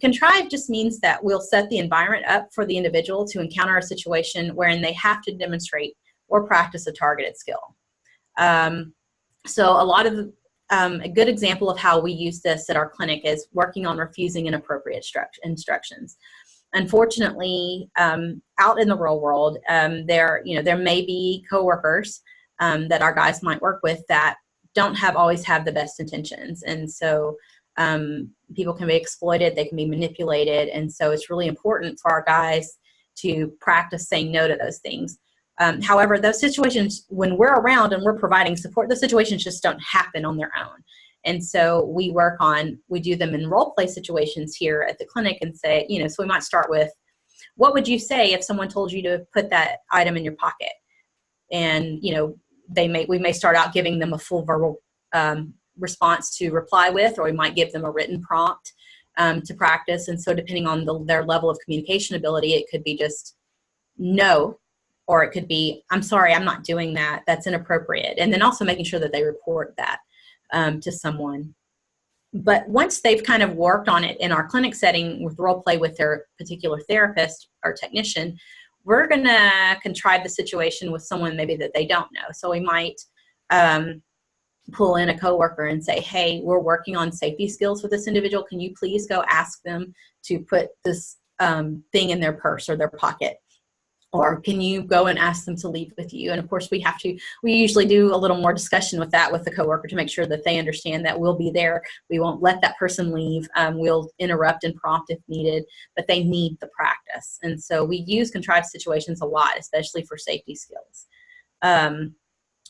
Contrived just means that we'll set the environment up for the individual to encounter a situation wherein they have to demonstrate or practice a targeted skill. So a lot of a good example of how we use this at our clinic is working on refusing inappropriate instructions. Unfortunately, out in the real world, there may be coworkers that our guys might work with that don't always have the best intentions, and so People can be exploited, they can be manipulated, and so it's really important for our guys to practice saying no to those things. However, those situations, when we're around and we're providing support, those situations just don't happen on their own. And so we do them in role play situations here at the clinic and say, so we might start with, what would you say if someone told you to put that item in your pocket? And, we may start out giving them a full verbal response to reply with, or we might give them a written prompt to practice. And so depending on their level of communication ability, it could be just no, or it could be, I'm sorry, I'm not doing that. That's inappropriate. And then also making sure that they report that to someone. But once they've kind of worked on it in our clinic setting with role play with their particular therapist or technician, we're going to contrive the situation with someone maybe that they don't know. So we might pull in a coworker and say, hey, we're working on safety skills with this individual. Can you please go ask them to put this thing in their purse or their pocket? Or can you go and ask them to leave with you? And of course, we usually do a little more discussion with that with the coworker to make sure that they understand that we'll be there. We won't let that person leave. We'll interrupt and prompt if needed, but they need the practice. And so we use contrived situations a lot, especially for safety skills.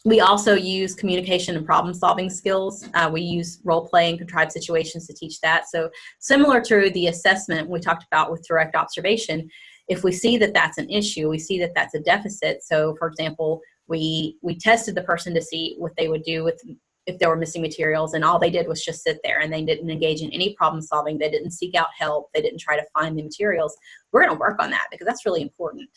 We also use communication and problem solving skills. We use role play and contrived situations to teach that. So similar to the assessment we talked about with direct observation, if we see that that's an issue, we see that that's a deficit. So for example, we tested the person to see what they would do if they were missing materials, and all they did was just sit there and they didn't engage in any problem solving. They didn't seek out help. They didn't try to find the materials. We're going to work on that because that's really important.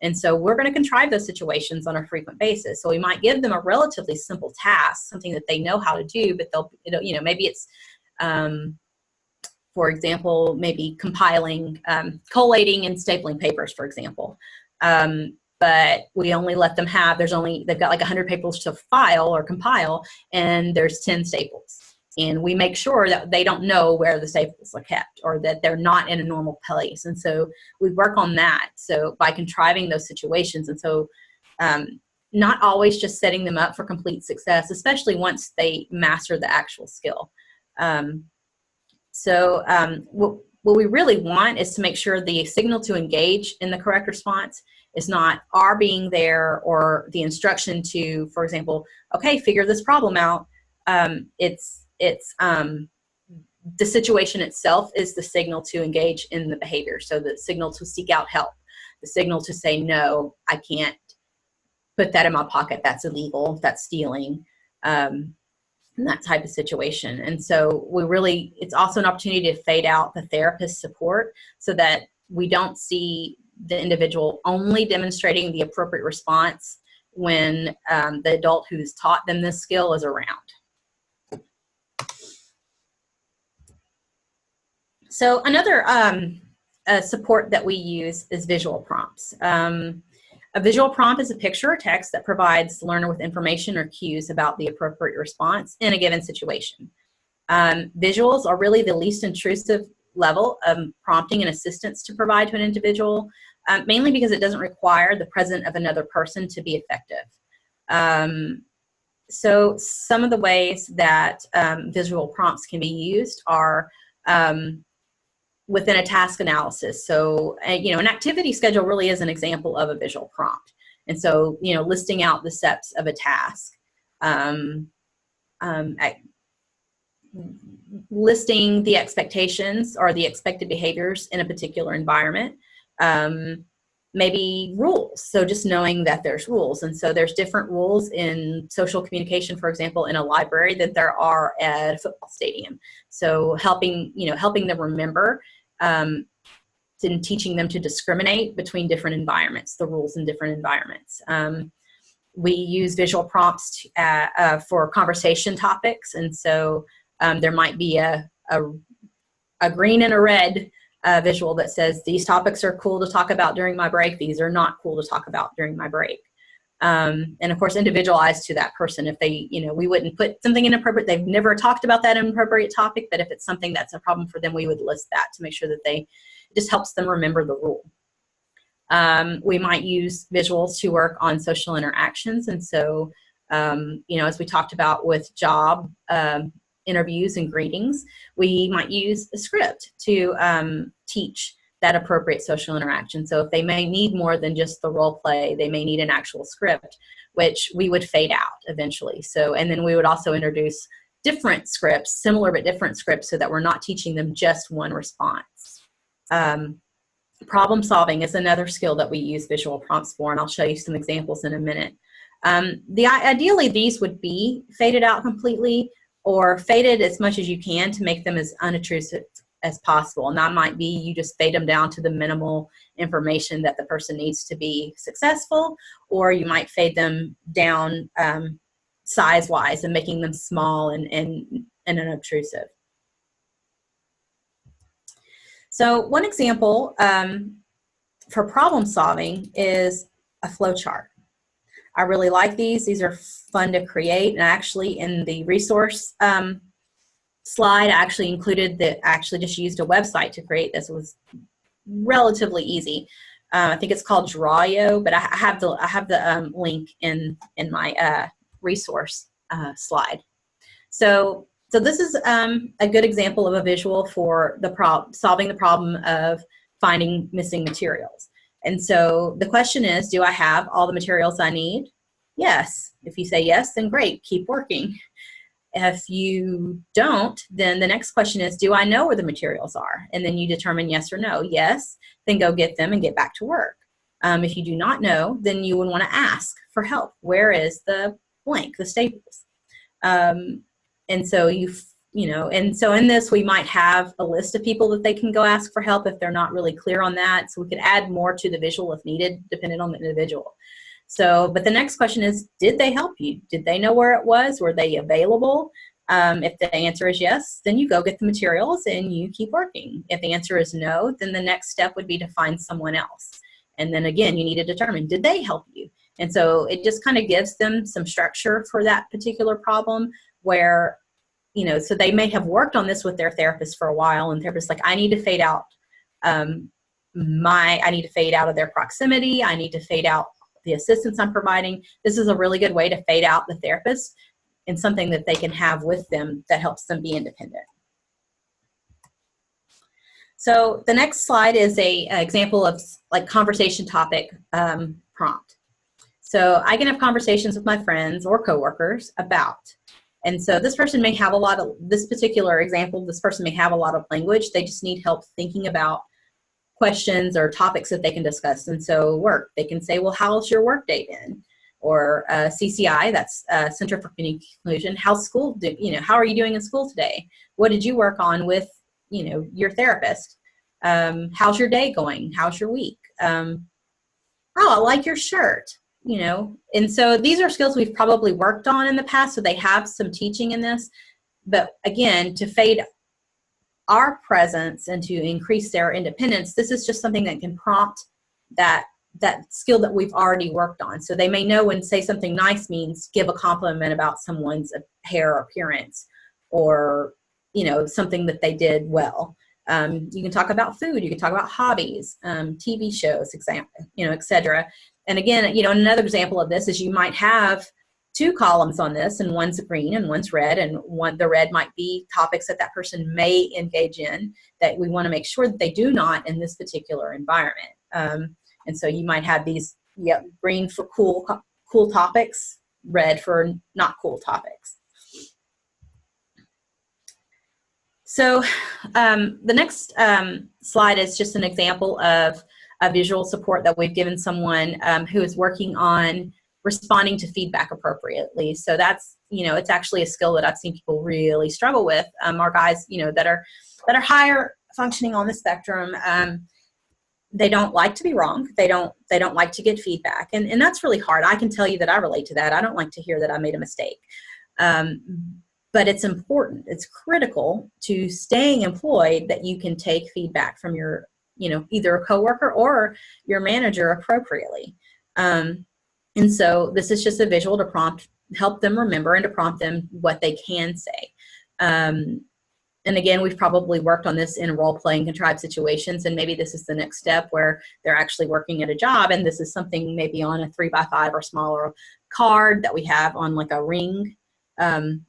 And so we're going to contrive those situations on a frequent basis. So we might give them a relatively simple task, something that they know how to do, but maybe it's, for example, maybe compiling, collating and stapling papers, for example. But we only let them they've got like 100 papers to file or compile, and there's 10 staples. And we make sure that they don't know where the staples are kept or that they're not in a normal place. And so we work on that. So by contriving those situations. And so not always just setting them up for complete success, especially once they master the actual skill. What we really want is to make sure the signal to engage in the correct response is not our being there or the instruction to, for example, okay, figure this problem out. It's the situation itself is the signal to engage in the behavior. So the signal to seek out help, the signal to say, no, I can't put that in my pocket. That's illegal. That's stealing. And that type of situation. And so it's also an opportunity to fade out the therapist support so that we don't see the individual only demonstrating the appropriate response when the adult who's taught them this skill is around. So another support that we use is visual prompts. A visual prompt is a picture or text that provides the learner with information or cues about the appropriate response in a given situation. Visuals are really the least intrusive level of prompting and assistance to provide to an individual, mainly because it doesn't require the presence of another person to be effective. So some of the ways that visual prompts can be used are within a task analysis. So, an activity schedule really is an example of a visual prompt. And so, listing out the steps of a task, listing the expectations or the expected behaviors in a particular environment, maybe rules. So just knowing that there's rules. And so there's different rules in social communication, for example, in a library that there are at a football stadium. So helping them remember and teaching them to discriminate between different environments, the rules in different environments. We use visual prompts for conversation topics. And so there might be a green and a red visual that says these topics are cool to talk about during my break. These are not cool to talk about during my break. And of course, individualized to that person. If they, we wouldn't put something inappropriate. They've never talked about that inappropriate topic, but if it's something that's a problem for them, we would list that to make sure that it just helps them remember the rule. We might use visuals to work on social interactions. And so, as we talked about with job interviews and greetings, we might use a script to teach that appropriate social interaction. So if they may need more than just the role play, they may need an actual script, which we would fade out eventually. So, and then we would also introduce different scripts, similar but different scripts, so that we're not teaching them just one response. Problem solving is another skill that we use visual prompts for, and I'll show you some examples in a minute. Ideally, these would be faded out completely or faded as much as you can to make them as unobtrusive as possible. And that might be you just fade them down to the minimal information that the person needs to be successful, or you might fade them down size-wise and making them small and unobtrusive. So one example for problem solving is a flow chart. I really like these. These are fun to create. And actually in the resource slide, I actually included that I actually just used a website to create this. It was relatively easy. I think it's called Drawio, but I have the link in my resource slide. So this is a good example of a visual for the solving the problem of finding missing materials. And so the question is, do I have all the materials I need? Yes. If you say yes, then great, keep working. If you don't, then the next question is, do I know where the materials are? And then you determine yes or no. Yes, then go get them and get back to work. If you do not know, then you would want to ask for help. Where is the blank, the staples? And so and so in this, we might have a list of people that they can go ask for help if they're not really clear on that. So we could add more to the visual if needed, depending on the individual. So, but the next question is, did they help you? Did they know where it was? Were they available? If the answer is yes, then you go get the materials and you keep working. If the answer is no, then the next step would be to find someone else. And then again, you need to determine, did they help you? And so it just kind of gives them some structure for that particular problem where, so they may have worked on this with their therapist for a while, and the therapist's like, I need to fade out I need to fade out of their proximity. I need to fade out the assistance I'm providing. This is a really good way to fade out the therapist and something that they can have with them that helps them be independent. So the next slide is an example of like conversation topic prompt. So I can have conversations with my friends or coworkers about. And so this person may have this particular example, this person may have a lot of language. They just need help thinking about questions or topics that they can discuss. And so work, they can say, well, how's your work day been? Or CCI, that's Center for Conclusion. How's school, how are you doing in school today? What did you work on with, your therapist? How's your day going? How's your week? Oh, I like your shirt. And so these are skills we've probably worked on in the past, so they have some teaching in this. But again, to fade our presence and to increase their independence, this is just something that can prompt that skill that we've already worked on. So they may know when say something nice means give a compliment about someone's hair or appearance, or something that they did well. You can talk about food, you can talk about hobbies, TV shows, etc. And again, another example of this is you might have two columns on this, and one's green and one's red, and the red might be topics that person may engage in that we want to make sure that they do not in this particular environment. And so you might have these, green for cool topics, red for not cool topics. So the next slide is just an example of a visual support that we've given someone who is working on responding to feedback appropriately. So that's, it's actually a skill that I've seen people really struggle with. Our guys, that are higher functioning on the spectrum, they don't like to be wrong. They don't like to get feedback. And that's really hard. I can tell you that I relate to that. I don't like to hear that I made a mistake. But it's important. It's critical to staying employed that you can take feedback from your, either a coworker or your manager appropriately. And so this is just a visual to help them remember and to prompt them what they can say. And again, we've probably worked on this in role-playing contrived situations, and maybe this is the next step where they're actually working at a job, and this is something maybe on a 3x5 or smaller card that we have on like a ring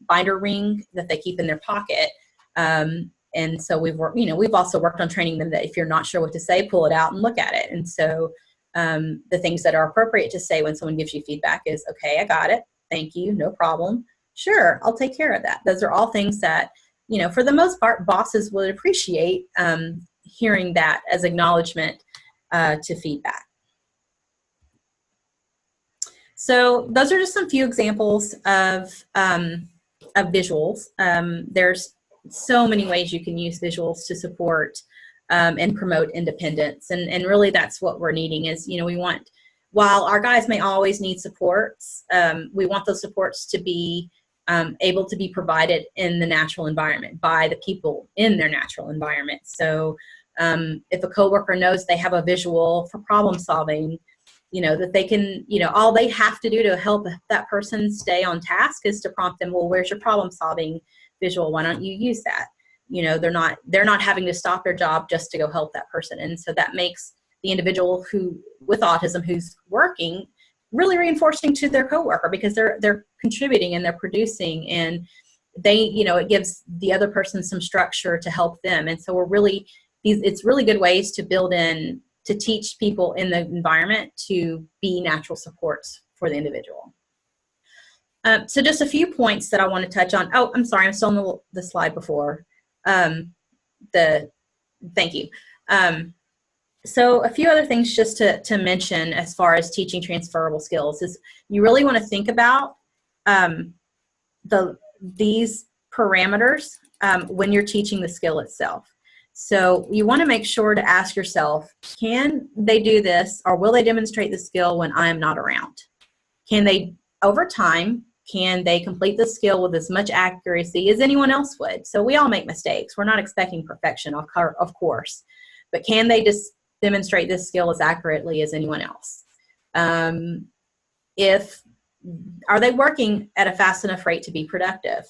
binder ring that they keep in their pocket. And so we've also worked on training them that if you're not sure what to say, pull it out and look at it. And so the things that are appropriate to say when someone gives you feedback is, okay, I got it. Thank you. No problem. Sure, I'll take care of that. Those are all things that, for the most part, bosses would appreciate hearing that as acknowledgement to feedback. So those are just some few examples of visuals. There's so many ways you can use visuals to support and promote independence. And really that's what we're needing is, we want, while our guys may always need supports, we want those supports to be able to be provided in the natural environment by the people in their natural environment. So if a coworker knows they have a visual for problem solving, that they can, all they have to do to help that person stay on task is to prompt them, well, where's your problem solving visual? Why don't you use that? They're not having to stop their job just to go help that person. And so that makes the individual with autism who's working really reinforcing to their coworker, because they're contributing and they're producing, and it gives the other person some structure to help them. And so it's really good ways to build in, to teach people in the environment to be natural supports for the individual. So just a few points that I want to touch on. Oh, I'm sorry, I'm still on the slide before. Thank you. So a few other things just to mention as far as teaching transferable skills is you really want to think about these parameters when you're teaching the skill itself. So you want to make sure to ask yourself, can they do this, or will they demonstrate the skill when I am not around? Can they, over time, can they complete the skill with as much accuracy as anyone else would? So we all make mistakes. We're not expecting perfection, of course, but can they just demonstrate this skill as accurately as anyone else? Are they working at a fast enough rate to be productive?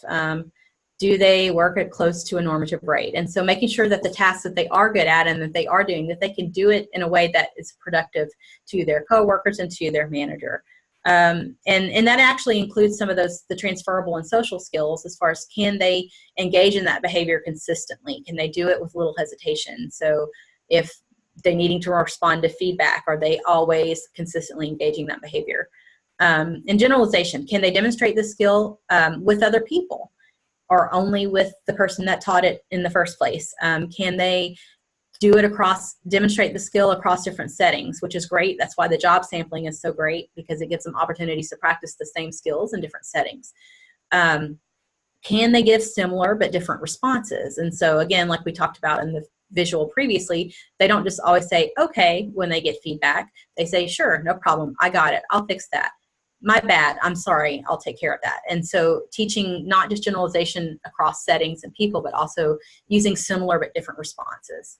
Do they work at close to a normative rate? And so making sure that the tasks that they are good at and that they are doing, that they can do it in a way that is productive to their coworkers and to their manager. And that actually includes some of the transferable and social skills, as far as can they engage in that behavior consistently? Can they do it with little hesitation? So if they're needing to respond to feedback, are they always consistently engaging that behavior? And generalization, can they demonstrate the skill with other people, or only with the person that taught it in the first place? Can they demonstrate the skill across different settings, which is great. That's why the job sampling is so great, because it gives them opportunities to practice the same skills in different settings. Can they give similar but different responses? And so again, like we talked about in the visual previously, they don't just always say, okay, when they get feedback. They say, sure, no problem, I got it, I'll fix that. My bad, I'm sorry, I'll take care of that. And so teaching not just generalization across settings and people, but also using similar but different responses.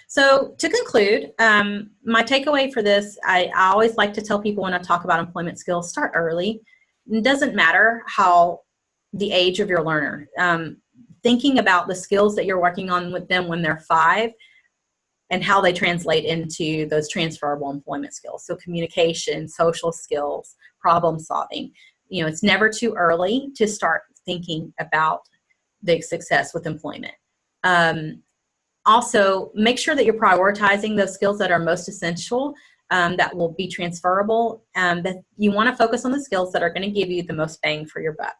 So to conclude, my takeaway for this, I always like to tell people when I talk about employment skills, start early. It doesn't matter how the age of your learner. Thinking about the skills that you're working on with them when they're 5 and how they translate into those transferable employment skills. So communication, social skills, problem solving. It's never too early to start thinking about the success with employment. Also, make sure that you're prioritizing those skills that are most essential, that will be transferable, that you want to focus on the skills that are going to give you the most bang for your buck.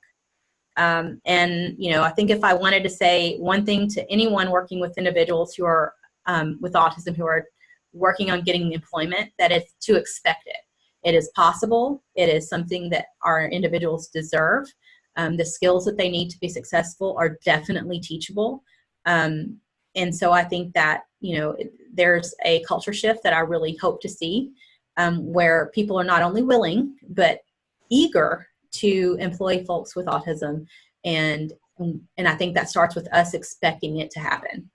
And, I think if I wanted to say one thing to anyone working with individuals who are with autism who are working on getting employment, that is to expect it. It is possible. It is something that our individuals deserve. The skills that they need to be successful are definitely teachable. And so I think that, there's a culture shift that I really hope to see, where people are not only willing, but eager to employ folks with autism. And I think that starts with us expecting it to happen.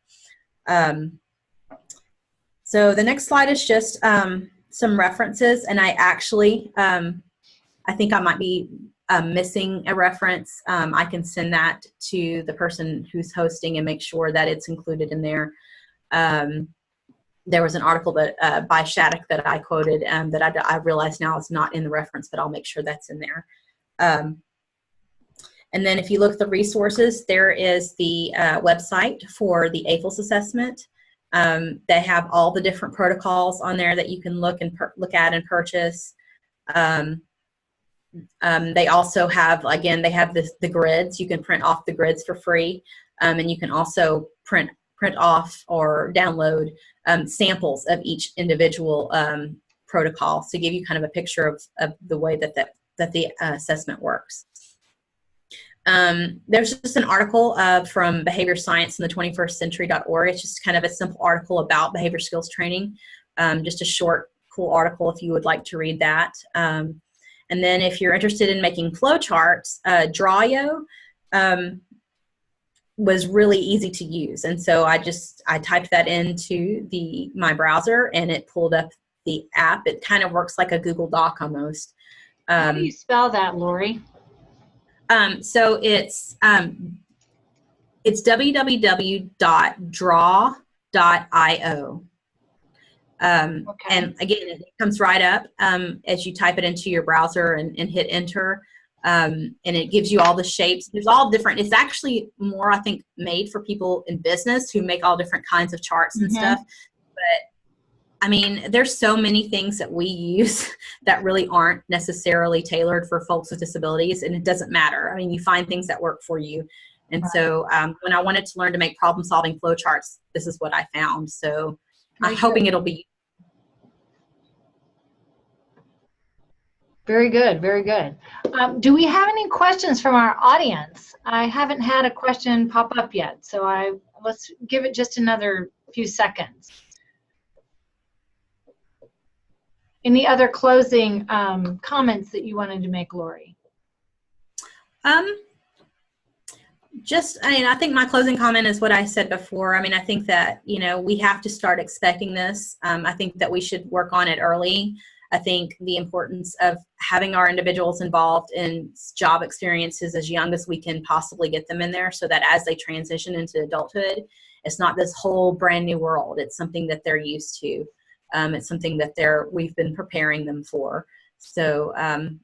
So the next slide is just some references. And I actually, I think I might be missing a reference. I can send that to the person who's hosting and make sure that it's included in there. There was an article that by Shattuck that I quoted that I realize now is not in the reference, but I'll make sure that's in there. And then if you look at the resources, there is the website for the APHLS assessment. They have all the different protocols on there that you can look at and purchase. They also have, again, they have the grids. You can print off the grids for free, and you can also print off or download samples of each individual protocol to give you kind of a picture of the way that the assessment works. There's just an article from Behavior Science in the 21st Century.org. It's just kind of a simple article about behavior skills training. Just a short, cool article if you would like to read that. And then if you're interested in making flowcharts, Drawyo was really easy to use. And so I typed that into my browser and it pulled up the app. It kind of works like a Google Doc almost. How do you spell that, Lori? So it's www.draw.io. Okay. And again, it comes right up as you type it into your browser and hit enter. And it gives you all the shapes. There's all different. It's actually more, I think, made for people in business who make all different kinds of charts and stuff. But I mean, there's so many things that we use that really aren't necessarily tailored for folks with disabilities, and it doesn't matter. I mean, you find things that work for you. And so when I wanted to learn to make problem-solving flowcharts, this is what I found. So I'm hoping it'll be. Very good, very good. Do we have any questions from our audience? I haven't had a question pop up yet, so let's give it just another few seconds. Any other closing comments that you wanted to make, Lori? I think my closing comment is what I said before. I mean, I think that, we have to start expecting this. I think that we should work on it early. I think the importance of having our individuals involved in job experiences as young as we can possibly get them in there so that as they transition into adulthood, it's not this whole brand new world. It's something that they're used to. It's something that we've been preparing them for. So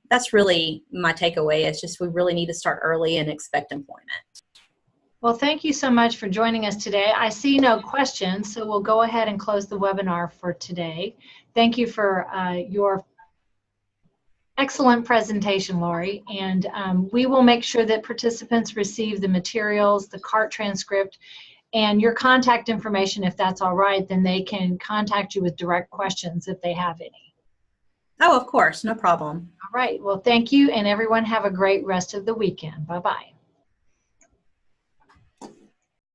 that's really my takeaway. It's just we really need to start early and expect employment. Well, thank you so much for joining us today. I see no questions, so we'll go ahead and close the webinar for today. Thank you for your excellent presentation, Lori. And we will make sure that participants receive the materials, the CART transcript, and your contact information. If that's all right, then they can contact you with direct questions if they have any. Oh, of course, no problem. All right. Well, thank you, and everyone have a great rest of the weekend. Bye-bye.